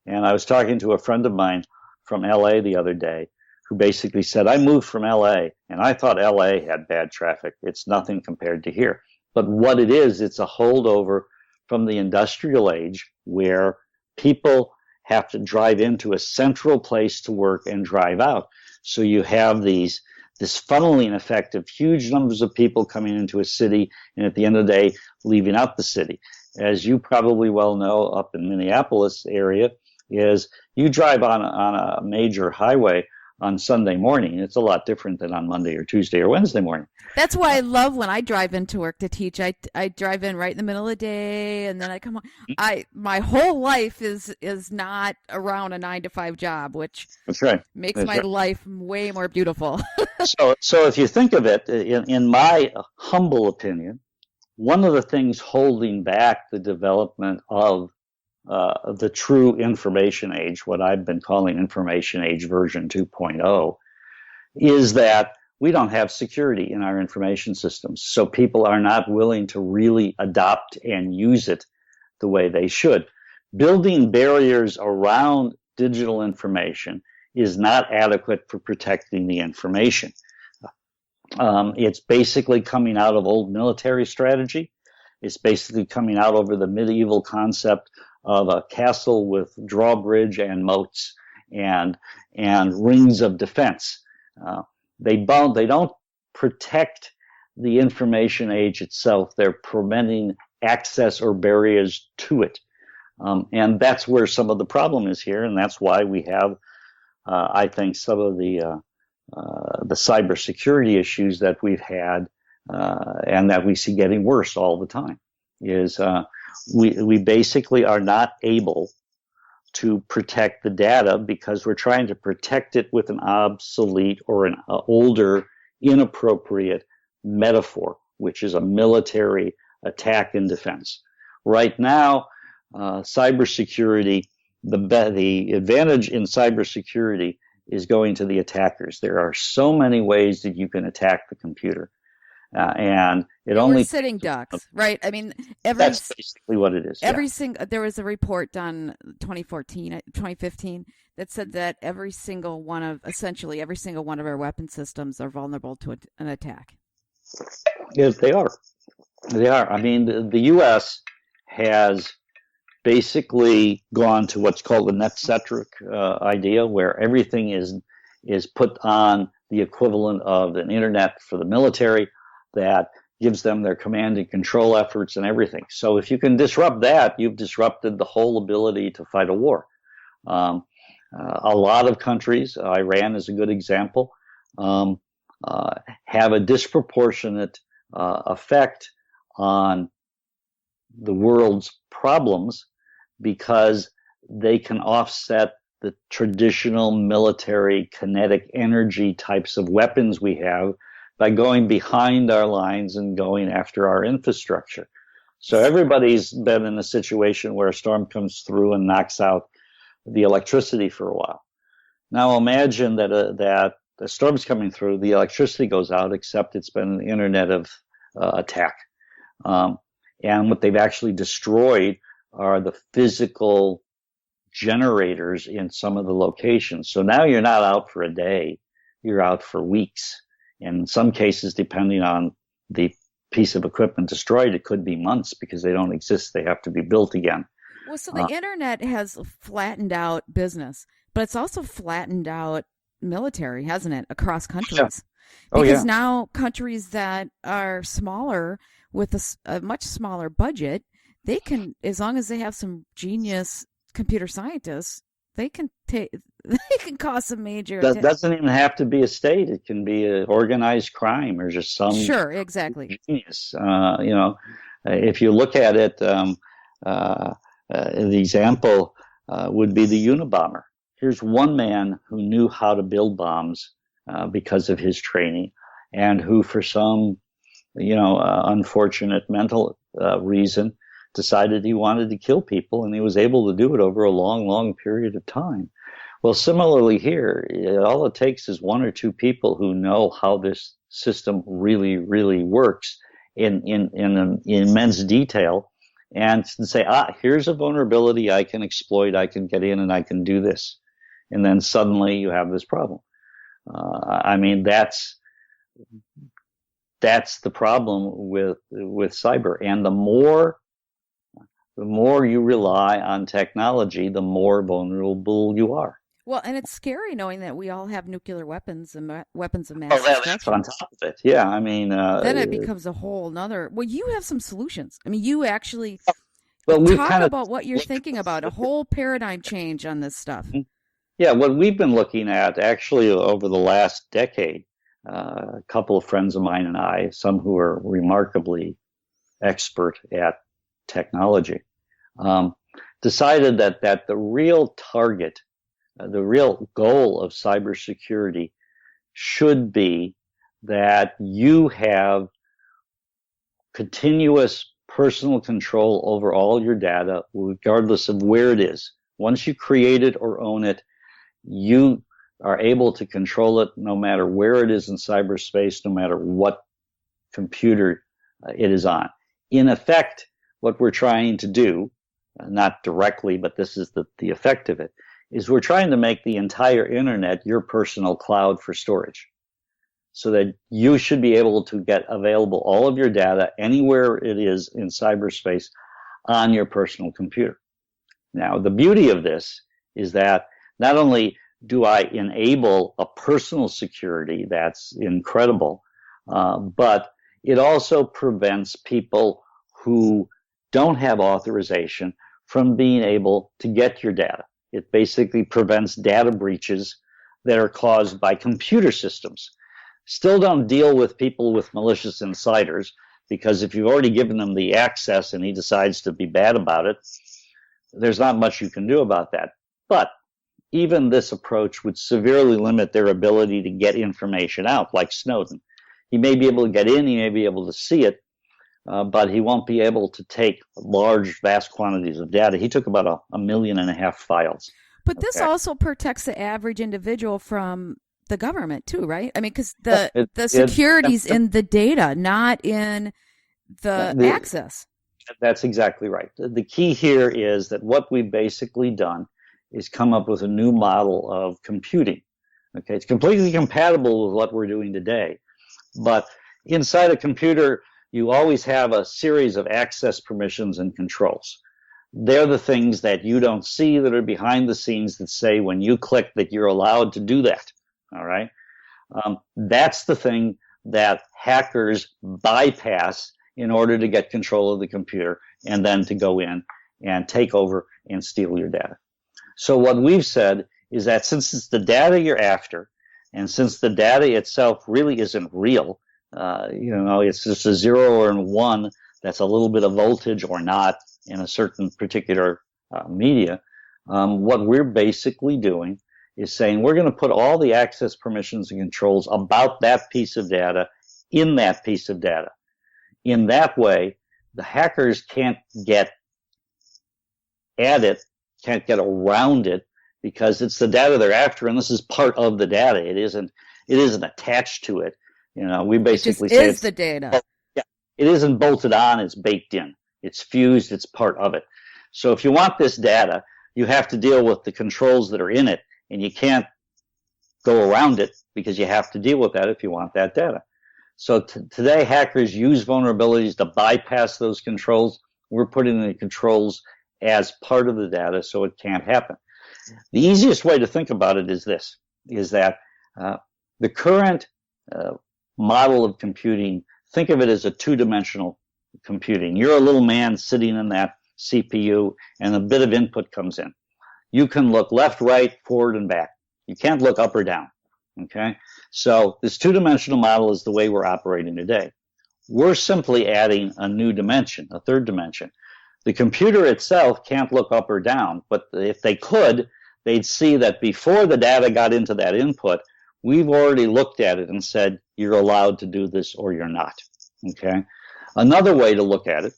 and I was talking to a friend of mine from L.A. the other day, who basically said, I moved from L.A., and I thought L.A. had bad traffic. It's nothing compared to here. But what it is, it's a holdover from the industrial age, where people have to drive into a central place to work and drive out. So you have this funneling effect of huge numbers of people coming into a city, and at the end of the day, leaving out the city. As you probably well know, up in Minneapolis area, is you drive on a major highway on Sunday morning. It's a lot different than on Monday or Tuesday or Wednesday morning. That's why I love when I drive into work to teach. I drive in right in the middle of the day, and then I come home. My whole life is not around a 9-to-5 job, which that's right. Makes my life way more beautiful. So if you think of it, in my humble opinion, one of the things holding back the development of the true information age, what I've been calling information age version 2.0, is that we don't have security in our information systems. So people are not willing to really adopt and use it the way they should. Building barriers around digital information is not adequate for protecting the information. It's basically coming out of old military strategy. It's basically coming out over the medieval concept of a castle with drawbridge and moats and rings of defense. They don't protect the information age itself. They're preventing access or barriers to it. And that's where some of the problem is here. And that's why we have, I think, some of the cybersecurity issues that we've had, and that we see getting worse all the time, is we basically are not able to protect the data because we're trying to protect it with an obsolete or an older, inappropriate metaphor, which is a military attack and defense. Right now, cybersecurity, the advantage in cybersecurity is going to the attackers. There are so many ways that you can attack the computer. And we're sitting ducks, right? I mean, that's basically what it is. There was a report done 2015 that said that every single one of our weapon systems are vulnerable to an attack. Yes, they are. They are. I mean, the U.S. has basically gone to what's called the net-centric idea, where everything is put on the equivalent of an internet for the military that gives them their command and control efforts and everything. So if you can disrupt that, you've disrupted the whole ability to fight a war. A lot of countries, Iran is a good example, have a disproportionate effect on the world's problems because they can offset the traditional military kinetic energy types of weapons we have by going behind our lines and going after our infrastructure. So everybody's been in a situation where a storm comes through and knocks out the electricity for a while. Now imagine that the storm's coming through, the electricity goes out, except it's been an internet of attack. And what they've actually destroyed are the physical generators in some of the locations. So now you're not out for a day, you're out for weeks. And in some cases, depending on the piece of equipment destroyed, it could be months because they don't exist. They have to be built again. Well, so the internet has flattened out business, but it's also flattened out military, hasn't it, across countries? Yeah. Because now countries that are smaller with a much smaller budget, they can, as long as they have some genius computer scientists, they can cause some major. That doesn't even have to be a state. It can be an organized crime or just some. Sure, exactly. Genius. If you look at it, the example would be the Unabomber. Here's one man who knew how to build bombs because of his training, and who, for some, unfortunate mental reason, decided he wanted to kill people, and he was able to do it over a long, long period of time. Well, similarly here, all it takes is one or two people who know how this system really, really works in immense detail, and say, here's a vulnerability I can exploit, I can get in and I can do this. And then suddenly you have this problem. That's the problem with cyber. And the more you rely on technology, the more vulnerable you are. Well, and it's scary knowing that we all have nuclear weapons and weapons of mass destruction. That's on top of it. Yeah, then it becomes a whole nother. Well, you have some solutions. I mean, you actually talk about what you're thinking about, a whole paradigm change on this stuff. Yeah, what we've been looking at actually over the last decade, a couple of friends of mine and I, some who are remarkably expert at technology, decided that the real target, the real goal of cybersecurity should be that you have continuous personal control over all your data, regardless of where it is. Once you create it or own it, you are able to control it no matter where it is in cyberspace, no matter what computer it is on. In effect, what we're trying to do, not directly, but this is the effect of it, is we're trying to make the entire internet your personal cloud for storage, so that you should be able to get available all of your data anywhere it is in cyberspace on your personal computer. Now, the beauty of this is that not only do I enable a personal security that's incredible, but it also prevents people who don't have authorization from being able to get your data. It basically prevents data breaches that are caused by computer systems. Still don't deal with people with malicious insiders, because if you've already given them the access and he decides to be bad about it, there's not much you can do about that. But even this approach would severely limit their ability to get information out, like Snowden. He may be able to get in, he may be able to see it, but he won't be able to take large, vast quantities of data. He took about 1.5 million files. But this also protects the average individual from the government too, right? I mean, because the security's in the data, not in the access. That's exactly right. The key here is that what we've basically done is come up with a new model of computing. Okay, it's completely compatible with what we're doing today. But inside a computer, you always have a series of access permissions and controls. They're the things that you don't see, that are behind the scenes, that say when you click that you're allowed to do that. All right? That's the thing that hackers bypass in order to get control of the computer and then to go in and take over and steal your data. So what we've said is that since it's the data you're after, and since the data itself really isn't real, it's just a 0 or a 1, that's a little bit of voltage or not in a certain particular media, what we're basically doing is saying we're going to put all the access permissions and controls about that piece of data in that piece of data. In that way, the hackers can't get at it, can't get around it, because it's the data they're after, and this is part of the data. It isn't attached to it. We basically say it's the data. Yeah, it isn't bolted on, it's baked in. It's fused, it's part of it. So if you want this data, you have to deal with the controls that are in it, and you can't go around it because you have to deal with that if you want that data. So today, hackers use vulnerabilities to bypass those controls. We're putting the controls as part of the data so it can't happen. The easiest way to think about it is this, is that the current model of computing, think of it as a two-dimensional computing. You're a little man sitting in that CPU, and a bit of input comes in. You can look left, right, forward, and back. You can't look up or down. Okay? So this two-dimensional model is the way we're operating today. We're simply adding a new dimension, a third dimension. The computer itself can't look up or down, but if they could, they'd see that before the data got into that input, we've already looked at it and said, you're allowed to do this or you're not. Okay? Another way to look at it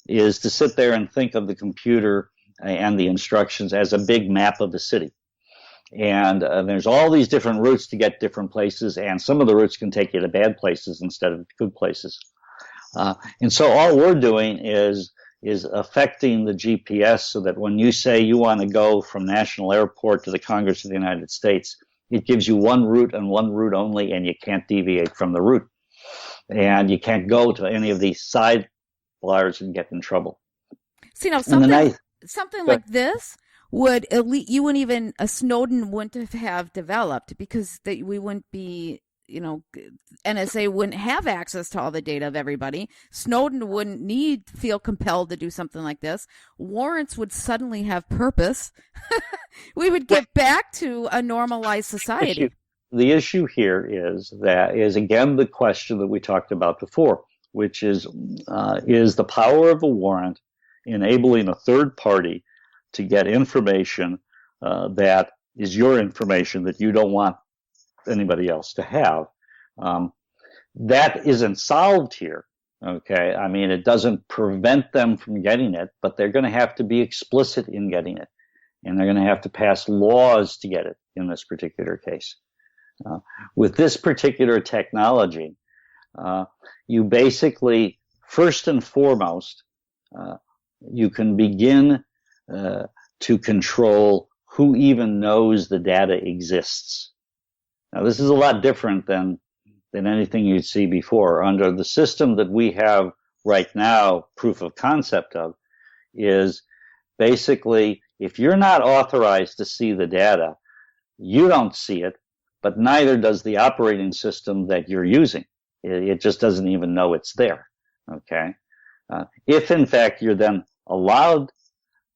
is to sit there and think of the computer and the instructions as a big map of the city. And there's all these different routes to get different places, and some of the routes can take you to bad places instead of good places. And so all we're doing is affecting the GPS so that when you say you want to go from National Airport to the Congress of the United States, it gives you one route and one route only, and you can't deviate from the route. And you can't go to any of these side wires and get in trouble. See, now something like this would Snowden wouldn't have developed, because we wouldn't be, NSA wouldn't have access to all the data of everybody. Snowden wouldn't feel compelled to do something like this. Warrants would suddenly have purpose. We would get back to a normalized society. The issue here is again the question that we talked about before, which is the power of a warrant enabling a third party to get information that is your information that you don't want anybody else to have. That isn't solved here Okay, I mean, it doesn't prevent them from getting it, but they're going to have to be explicit in getting it, and they're going to have to pass laws to get it in this particular case. With this particular technology, you basically, first and foremost, you can begin to control who even knows the data exists. Now, this is a lot different than anything you'd see before. Under the system that we have right now, proof of concept of, is basically if you're not authorized to see the data, you don't see it, but neither does the operating system that you're using. It just doesn't even know it's there. Okay? If in fact you're then allowed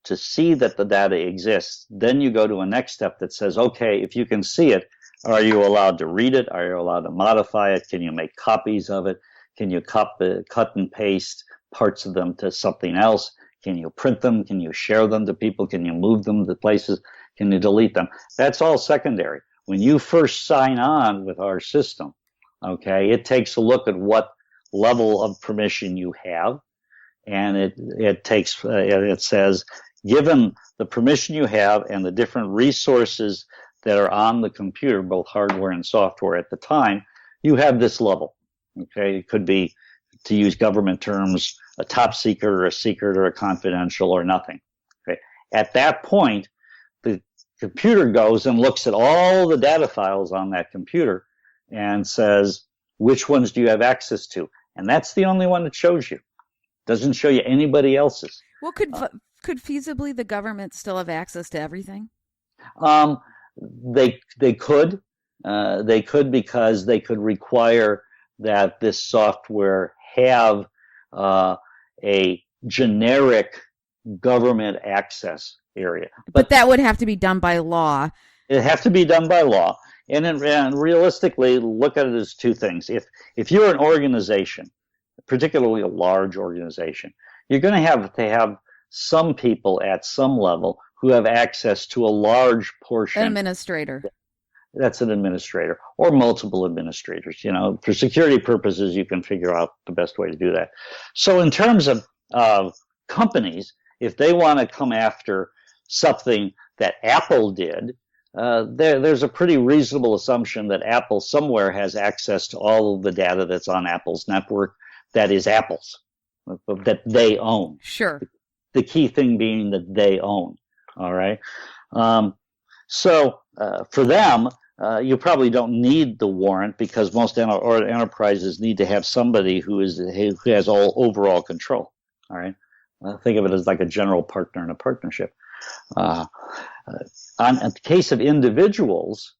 to see that the data exists, then you go to a next step that says, okay, if you can see it, are you allowed to read it? Are you allowed to modify it? Can you make copies of it? Can you cut and paste parts of them to something else? Can you print them? Can you share them to people? Can you move them to places? Can you delete them? That's all secondary. When you first sign on with our system, okay, it takes a look at what level of permission you have, and it says, given the permission you have and the different resources that are on the computer, both hardware and software at the time, you have this level. Okay, it could be, to use government terms, a top secret or a secret or a confidential or nothing. Okay, at that point, the computer goes and looks at all the data files on that computer and says, which ones do you have access to? And that's the only one that shows you. It doesn't show you anybody else's. Well, could feasibly the government still have access to everything? They could because they could require that this software have a generic government access area. But that would have to be done by law. It'd have to be done by law. And realistically, look at it as two things. If you're an organization, particularly a large organization, you're going to have some people at some level who have access to a large portion. An administrator. That's an administrator, or multiple administrators. You know, for security purposes, you can figure out the best way to do that. So in terms of companies, if they want to come after something that Apple did, there's a pretty reasonable assumption that Apple somewhere has access to all of the data that's on Apple's network that is Apple's, that they own. Sure. The key thing being that they own. All right. So for them, you probably don't need the warrant because most enterprises need to have somebody who has all overall control. All right. Think of it as like a general partner in a partnership. In the case of individuals,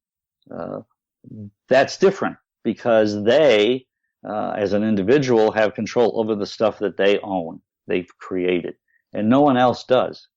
that's different because they, as an individual, have control over the stuff that they own, they've created, and no one else does.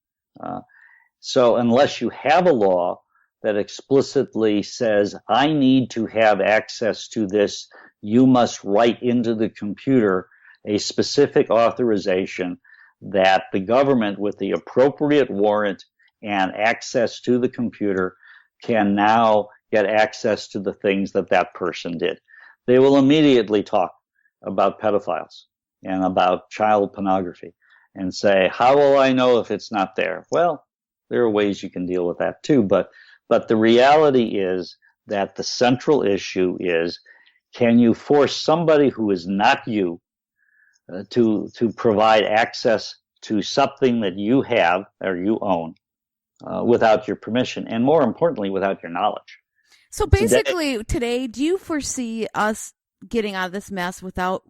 So unless you have a law that explicitly says, I need to have access to this, you must write into the computer a specific authorization that the government, with the appropriate warrant and access to the computer, can now get access to the things that person did. They will immediately talk about pedophiles and about child pornography and say, how will I know if it's not there? Well, there are ways you can deal with that too, but the reality is that the central issue is, can you force somebody who is not you to provide access to something that you have or you own without your permission, and more importantly, without your knowledge? So basically, today, do you foresee us getting out of this mess without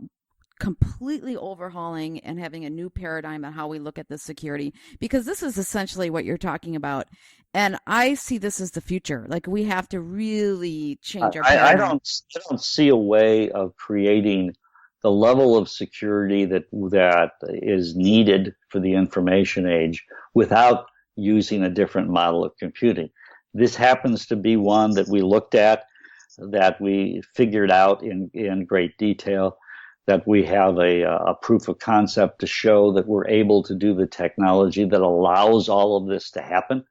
completely overhauling and having a new paradigm on how we look at the security? Because this is essentially what you're talking about. And I see this as the future. Like, we have to really change our paradigm. I don't see a way of creating the level of security that is needed for the information age without using a different model of computing. This happens to be one that we looked at, that we figured out in great detail, that we have a proof of concept to show that we're able to do the technology that allows all of this to happen.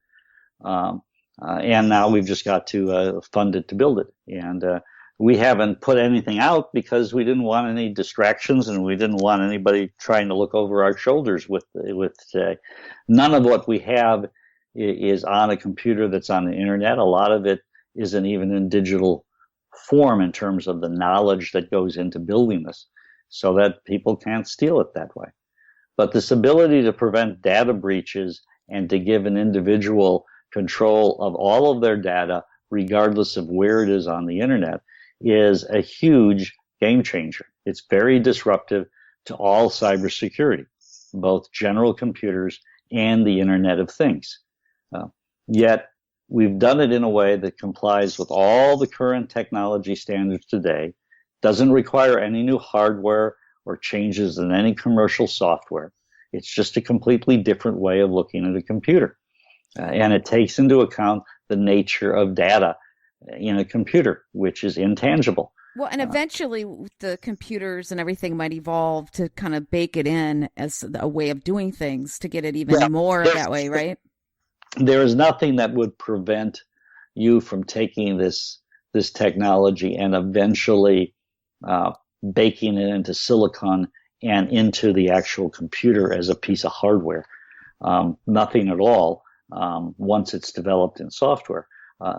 And now we've just got to fund it to build it. And we haven't put anything out because we didn't want any distractions and we didn't want anybody trying to look over our shoulders with today. None of what we have is on a computer that's on the internet. A lot of it isn't even in digital form in terms of the knowledge that goes into building this, so that people can't steal it that way. But this ability to prevent data breaches and to give an individual control of all of their data, regardless of where it is on the internet, is a huge game changer. It's very disruptive to all cybersecurity, both general computers and the Internet of Things. Yet we've done it in a way that complies with all the current technology standards today, doesn't require any new hardware or changes in any commercial software. It's just a completely different way of looking at a computer. And it takes into account the nature of data in a computer, which is intangible. Well, and eventually the computers and everything might evolve to kind of bake it in as a way of doing things to get it even more that way, right? There is nothing that would prevent you from taking this technology and eventually baking it into silicon and into the actual computer as a piece of hardware. Nothing at all once it's developed in software.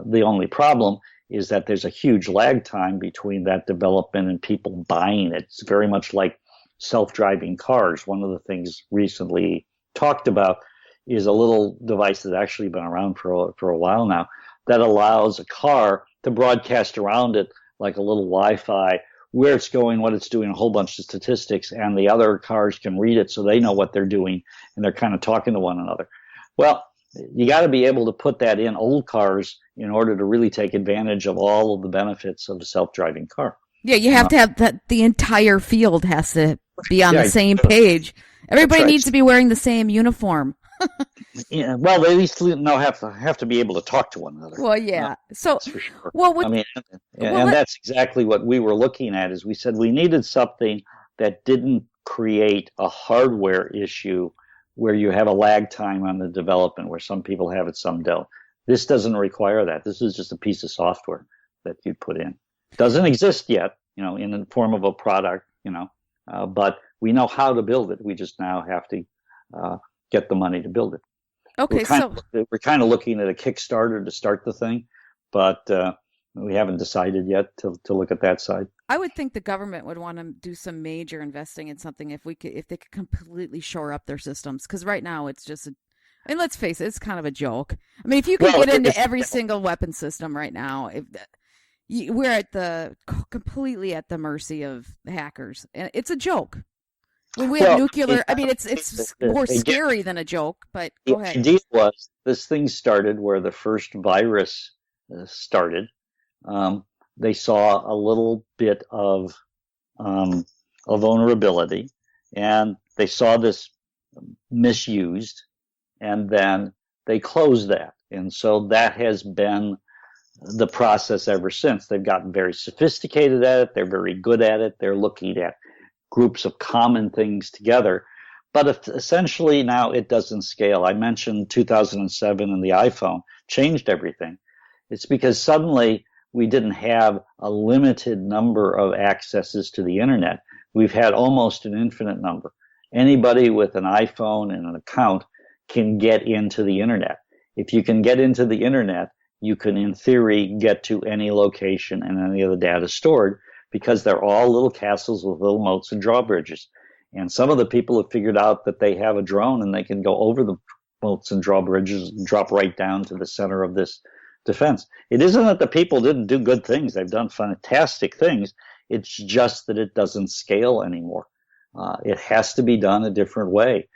The only problem is that there's a huge lag time between that development and people buying it. It's very much like self-driving cars. One of the things recently talked about is a little device that's actually been around for a while now that allows a car to broadcast around it like a little Wi-Fi, where it's going, what it's doing, a whole bunch of statistics, and the other cars can read it so they know what they're doing, and they're kind of talking to one another. Well, you got to be able to put that in old cars in order to really take advantage of all of the benefits of a self-driving car. Yeah, you have to have that. The entire field has to be on the same page. Everybody needs to be wearing the same uniform. Yeah, well, they at least have to be able to talk to one another. Well, yeah. So, that's for sure. Well, that's exactly what we were looking at. Is we said we needed something that didn't create a hardware issue where you have a lag time on the development, where some people have it, some don't. This doesn't require that. This is just a piece of software that you put in. Doesn't exist yet, in the form of a product, but we know how to build it. We just now have to get the money to build it. Okay, we're kind of looking at a Kickstarter to start the thing, but we haven't decided yet to look at that side. I would think the government would want to do some major investing in something if they could completely shore up their systems, because right now it's just and let's face it, it's kind of a joke. I mean, if you could get into every single weapon system right now, we're completely at the mercy of hackers, and it's a joke. When we have nuclear, I mean, it's more scary than a joke, but go ahead. The idea was this thing started where the first virus started. They saw a little bit of a vulnerability, and they saw this misused, and then they closed that. And so that has been the process ever since. They've gotten very sophisticated at it. They're very good at it. They're looking at groups of common things together. But essentially now it doesn't scale. I mentioned 2007 and the iPhone changed everything. It's because suddenly we didn't have a limited number of accesses to the internet. We've had almost an infinite number. Anybody with an iPhone and an account can get into the internet. If you can get into the internet, you can, in theory, get to any location and any of the data stored, because they're all little castles with little moats and drawbridges. And some of the people have figured out that they have a drone and they can go over the moats and drawbridges and drop right down to the center of this defense. It isn't that the people didn't do good things. They've done fantastic things. It's just that it doesn't scale anymore. It has to be done a different way.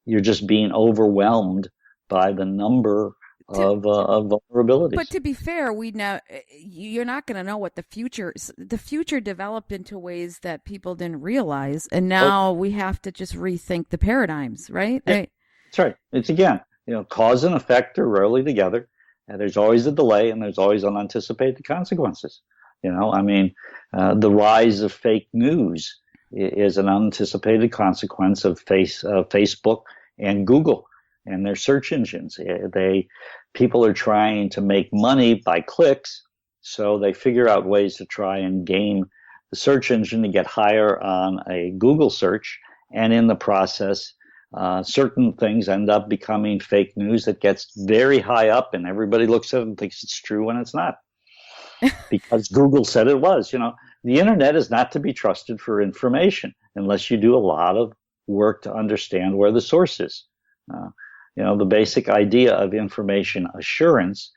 You're just being overwhelmed by the number of vulnerabilities. But to be fair, you're not going to know what the future developed into ways that people didn't realize, and now we have to just rethink the paradigms, right? Yeah, that's right. It's again, cause and effect are rarely together, and there's always a delay, and there's always unanticipated consequences. The rise of fake news is an unanticipated consequence of Facebook and Google and their search engines. People are trying to make money by clicks, So they figure out ways to try and game the search engine to get higher on a Google search. And in the process, certain things end up becoming fake news that gets very high up, and everybody looks at it and thinks it's true when it's not. Because Google said it was. The internet is not to be trusted for information unless you do a lot of work to understand where the source is. The basic idea of information assurance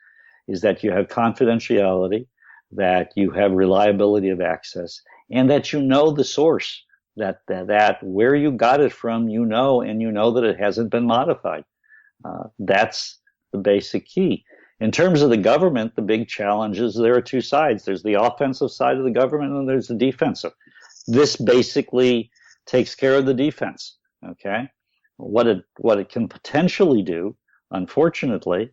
is that you have confidentiality, that you have reliability of access, and that you know the source, that where you got it from, and you know that it hasn't been modified. That's the basic key. In terms of the government, the big challenge is there are two sides. There's the offensive side of the government, and there's the defensive. This basically takes care of the defense. Okay, what it can potentially do, unfortunately,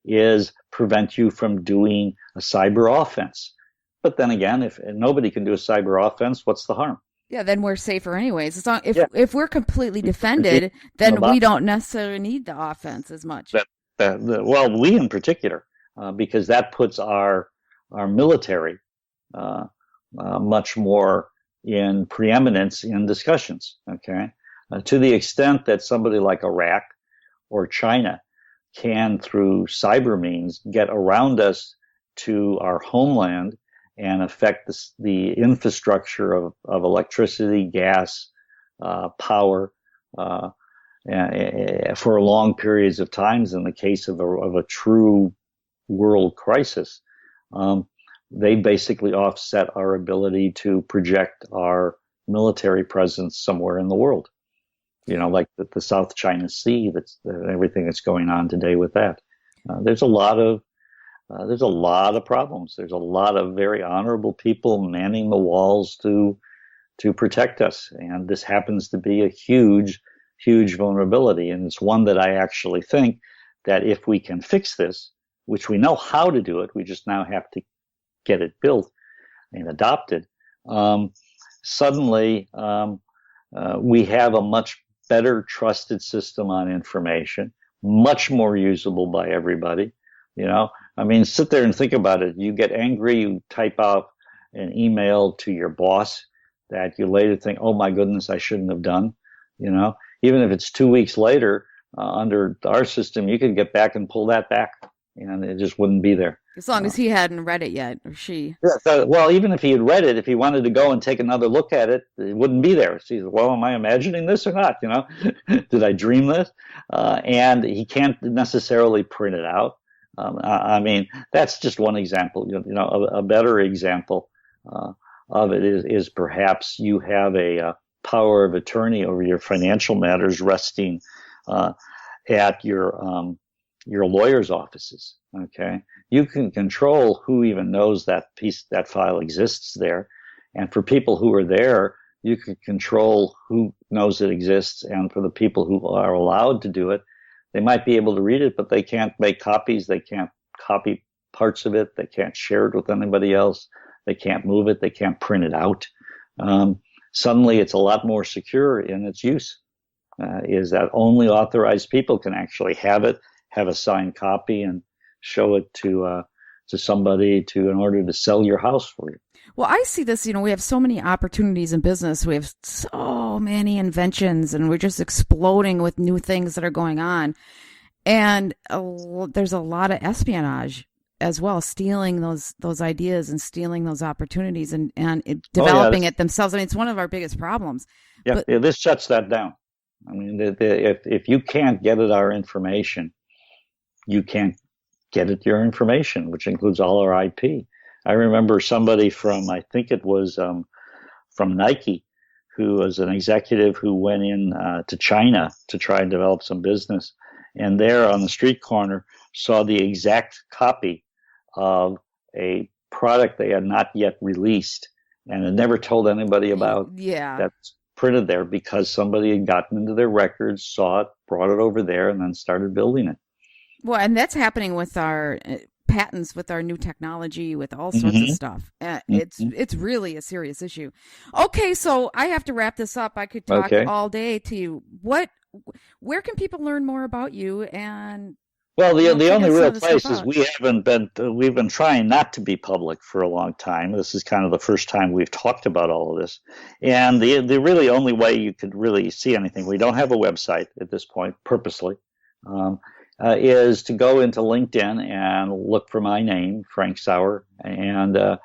is prevent you from doing a cyber offense. But then again, if nobody can do a cyber offense, what's the harm? Yeah, then we're safer anyways. If we're completely defended, then we don't necessarily need the offense as much. Well, we in particular, because that puts our military much more in preeminence in discussions. Okay, to the extent that somebody like Iraq or China can, through cyber means, get around us to our homeland and affect the infrastructure of electricity, gas, power, for long periods of times. In the case of a true world crisis, they basically offset our ability to project our military presence somewhere in the world. Like the South China Sea, everything that's going on today with that. There's a lot of problems. There's a lot of very honorable people manning the walls to protect us, and this happens to be a huge vulnerability. And it's one that I actually think that if we can fix this, which we know how to do it, we just now have to get it built and adopted. Suddenly, we have a much better trusted system on information, much more usable by everybody. Sit there and think about it. You get angry, you type out an email to your boss that you later think, oh my goodness, I shouldn't have done. Even if it's 2 weeks later, under our system, you could get back and pull that back, and it just wouldn't be there. As long as he hadn't read it yet, or she. Yeah, well, even if he had read it, if he wanted to go and take another look at it, it wouldn't be there. So he's, well, am I imagining this or not? Did I dream this? And he can't necessarily print it out. That's just one example. A better example of it is perhaps you have a power of attorney over your financial matters resting at your lawyer's offices. Okay, you can control who even knows that file exists there, and for people who are there, you can control who knows it exists, and for the people who are allowed to do it, they might be able to read it, but they can't make copies. They can't copy parts of it. They can't share it with anybody else. They can't move it. They can't print it out. Suddenly, it's a lot more secure in its use. Is that only authorized people can actually have it, have a signed copy, and show it to somebody in order to sell your house for you. Well, I see this, we have so many opportunities in business. We have so many inventions, and we're just exploding with new things that are going on. And there's a lot of espionage as well, stealing those ideas and stealing those opportunities and developing it themselves. It's one of our biggest problems. Yeah, this shuts that down. If you can't get at our information, you can't get at your information, which includes all our IP. I remember somebody from, I think it was from Nike, who was an executive who went in to China to try and develop some business. And there on the street corner saw the exact copy of a product they had not yet released and had never told anybody about. Yeah. That's printed there because somebody had gotten into their records, saw it, brought it over there, and then started building it. Well, and that's happening with our patents, with our new technology, with all sorts of stuff. It's really a serious issue. Okay, so I have to wrap this up. I could talk all day to you. Where can people learn more about you? And Well, the only real place is out. we've been trying not to be public for a long time. This is kind of the first time we've talked about all of this. And the really only way you could really see anything, we don't have a website at this point, purposely, is to go into LinkedIn and look for my name, Frank Sauer. And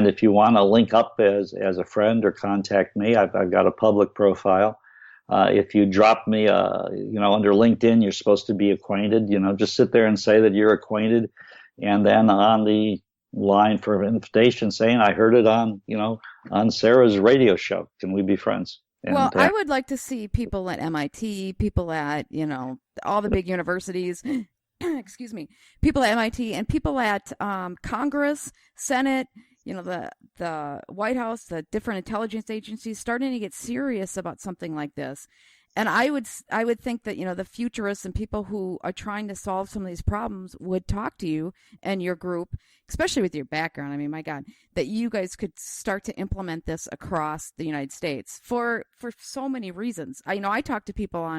if you want to link up as a friend or contact me, I've got a public profile. If you drop me, under LinkedIn, you're supposed to be acquainted. Just sit there and say that you're acquainted, and then on the line for an invitation saying, "I heard it on Sarah's radio show. Can we be friends?" Well, I would like to see people at MIT, people at all the big universities. Excuse me, people at MIT and people at Congress, Senate. The White House, the different intelligence agencies starting to get serious about something like this. And I would think that, the futurists and people who are trying to solve some of these problems would talk to you and your group, especially with your background. I mean, my God, that you guys could start to implement this across the United States for so many reasons. I talk to people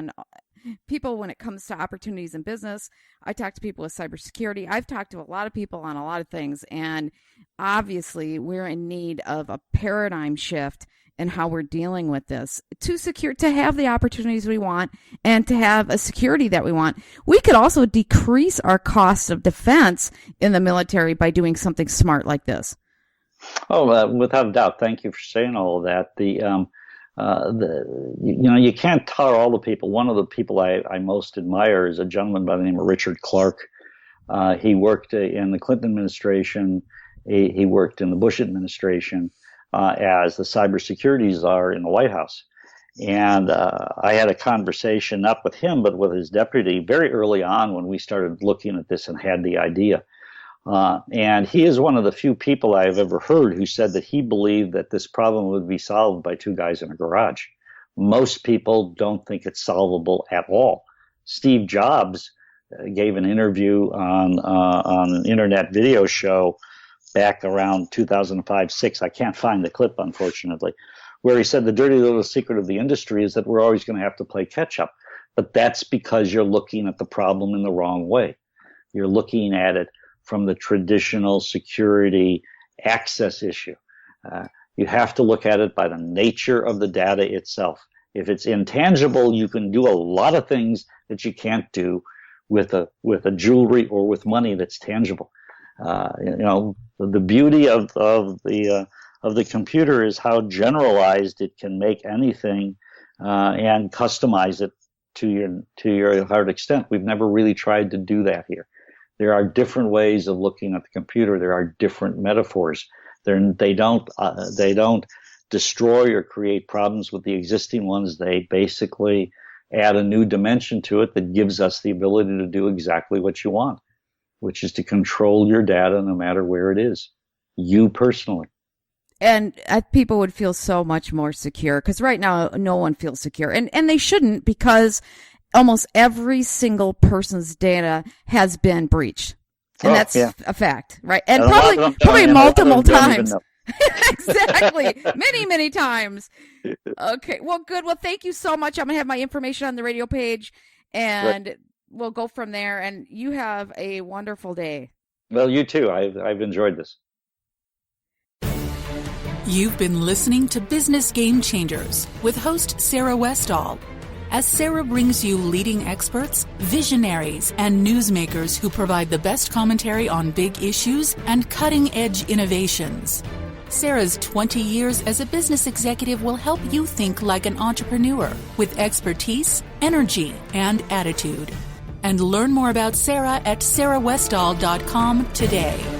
when it comes to opportunities in business. I talk to people with cybersecurity. I've talked to a lot of people on a lot of things, and obviously we're in need of a paradigm shift in how we're dealing with this to have the opportunities we want and to have a security that we want. We could also decrease our cost of defense in the military by doing something smart like this. Oh, without a doubt. Thank you for saying all of that. You can't tar all the people. One of the people I most admire is a gentleman by the name of Richard Clark. He worked in the Clinton administration. He worked in the Bush administration as the cybersecurity czar in the White House. And I had a conversation, not with him, but with his deputy very early on when we started looking at this and had the idea. And he is one of the few people I have ever heard who said that he believed that this problem would be solved by two guys in a garage. Most people don't think it's solvable at all. Steve Jobs gave an interview on an internet video show back around 2005-06. I can't find the clip, unfortunately, where he said the dirty little secret of the industry is that we're always going to have to play catch up. But that's because you're looking at the problem in the wrong way. You're looking at it from the traditional security access issue. You have to look at it by the nature of the data itself. If it's intangible, you can do a lot of things that you can't do with a jewelry or with money that's tangible. The beauty of the computer is how generalized it can make anything and customize it to your heart extent. We've never really tried to do that here. There are different ways of looking at the computer. There are different metaphors. They don't destroy or create problems with the existing ones. They basically add a new dimension to it that gives us the ability to do exactly what you want, which is to control your data no matter where it is, you personally. And people would feel so much more secure, because right now no one feels secure, and they shouldn't, because almost every single person's data has been breached, and that's a fact, right? And probably multiple times. Exactly. Many times. Okay. Well, good. Well, thank you so much. I'm going to have my information on the radio page, and we'll go from there. And you have a wonderful day. Well, you too. I've enjoyed this. You've been listening to Business Game Changers with host Sarah Westall. As Sarah brings you leading experts, visionaries, and newsmakers who provide the best commentary on big issues and cutting-edge innovations. Sarah's 20 years as a business executive will help you think like an entrepreneur with expertise, energy, and attitude. And learn more about Sarah at sarahwestall.com today.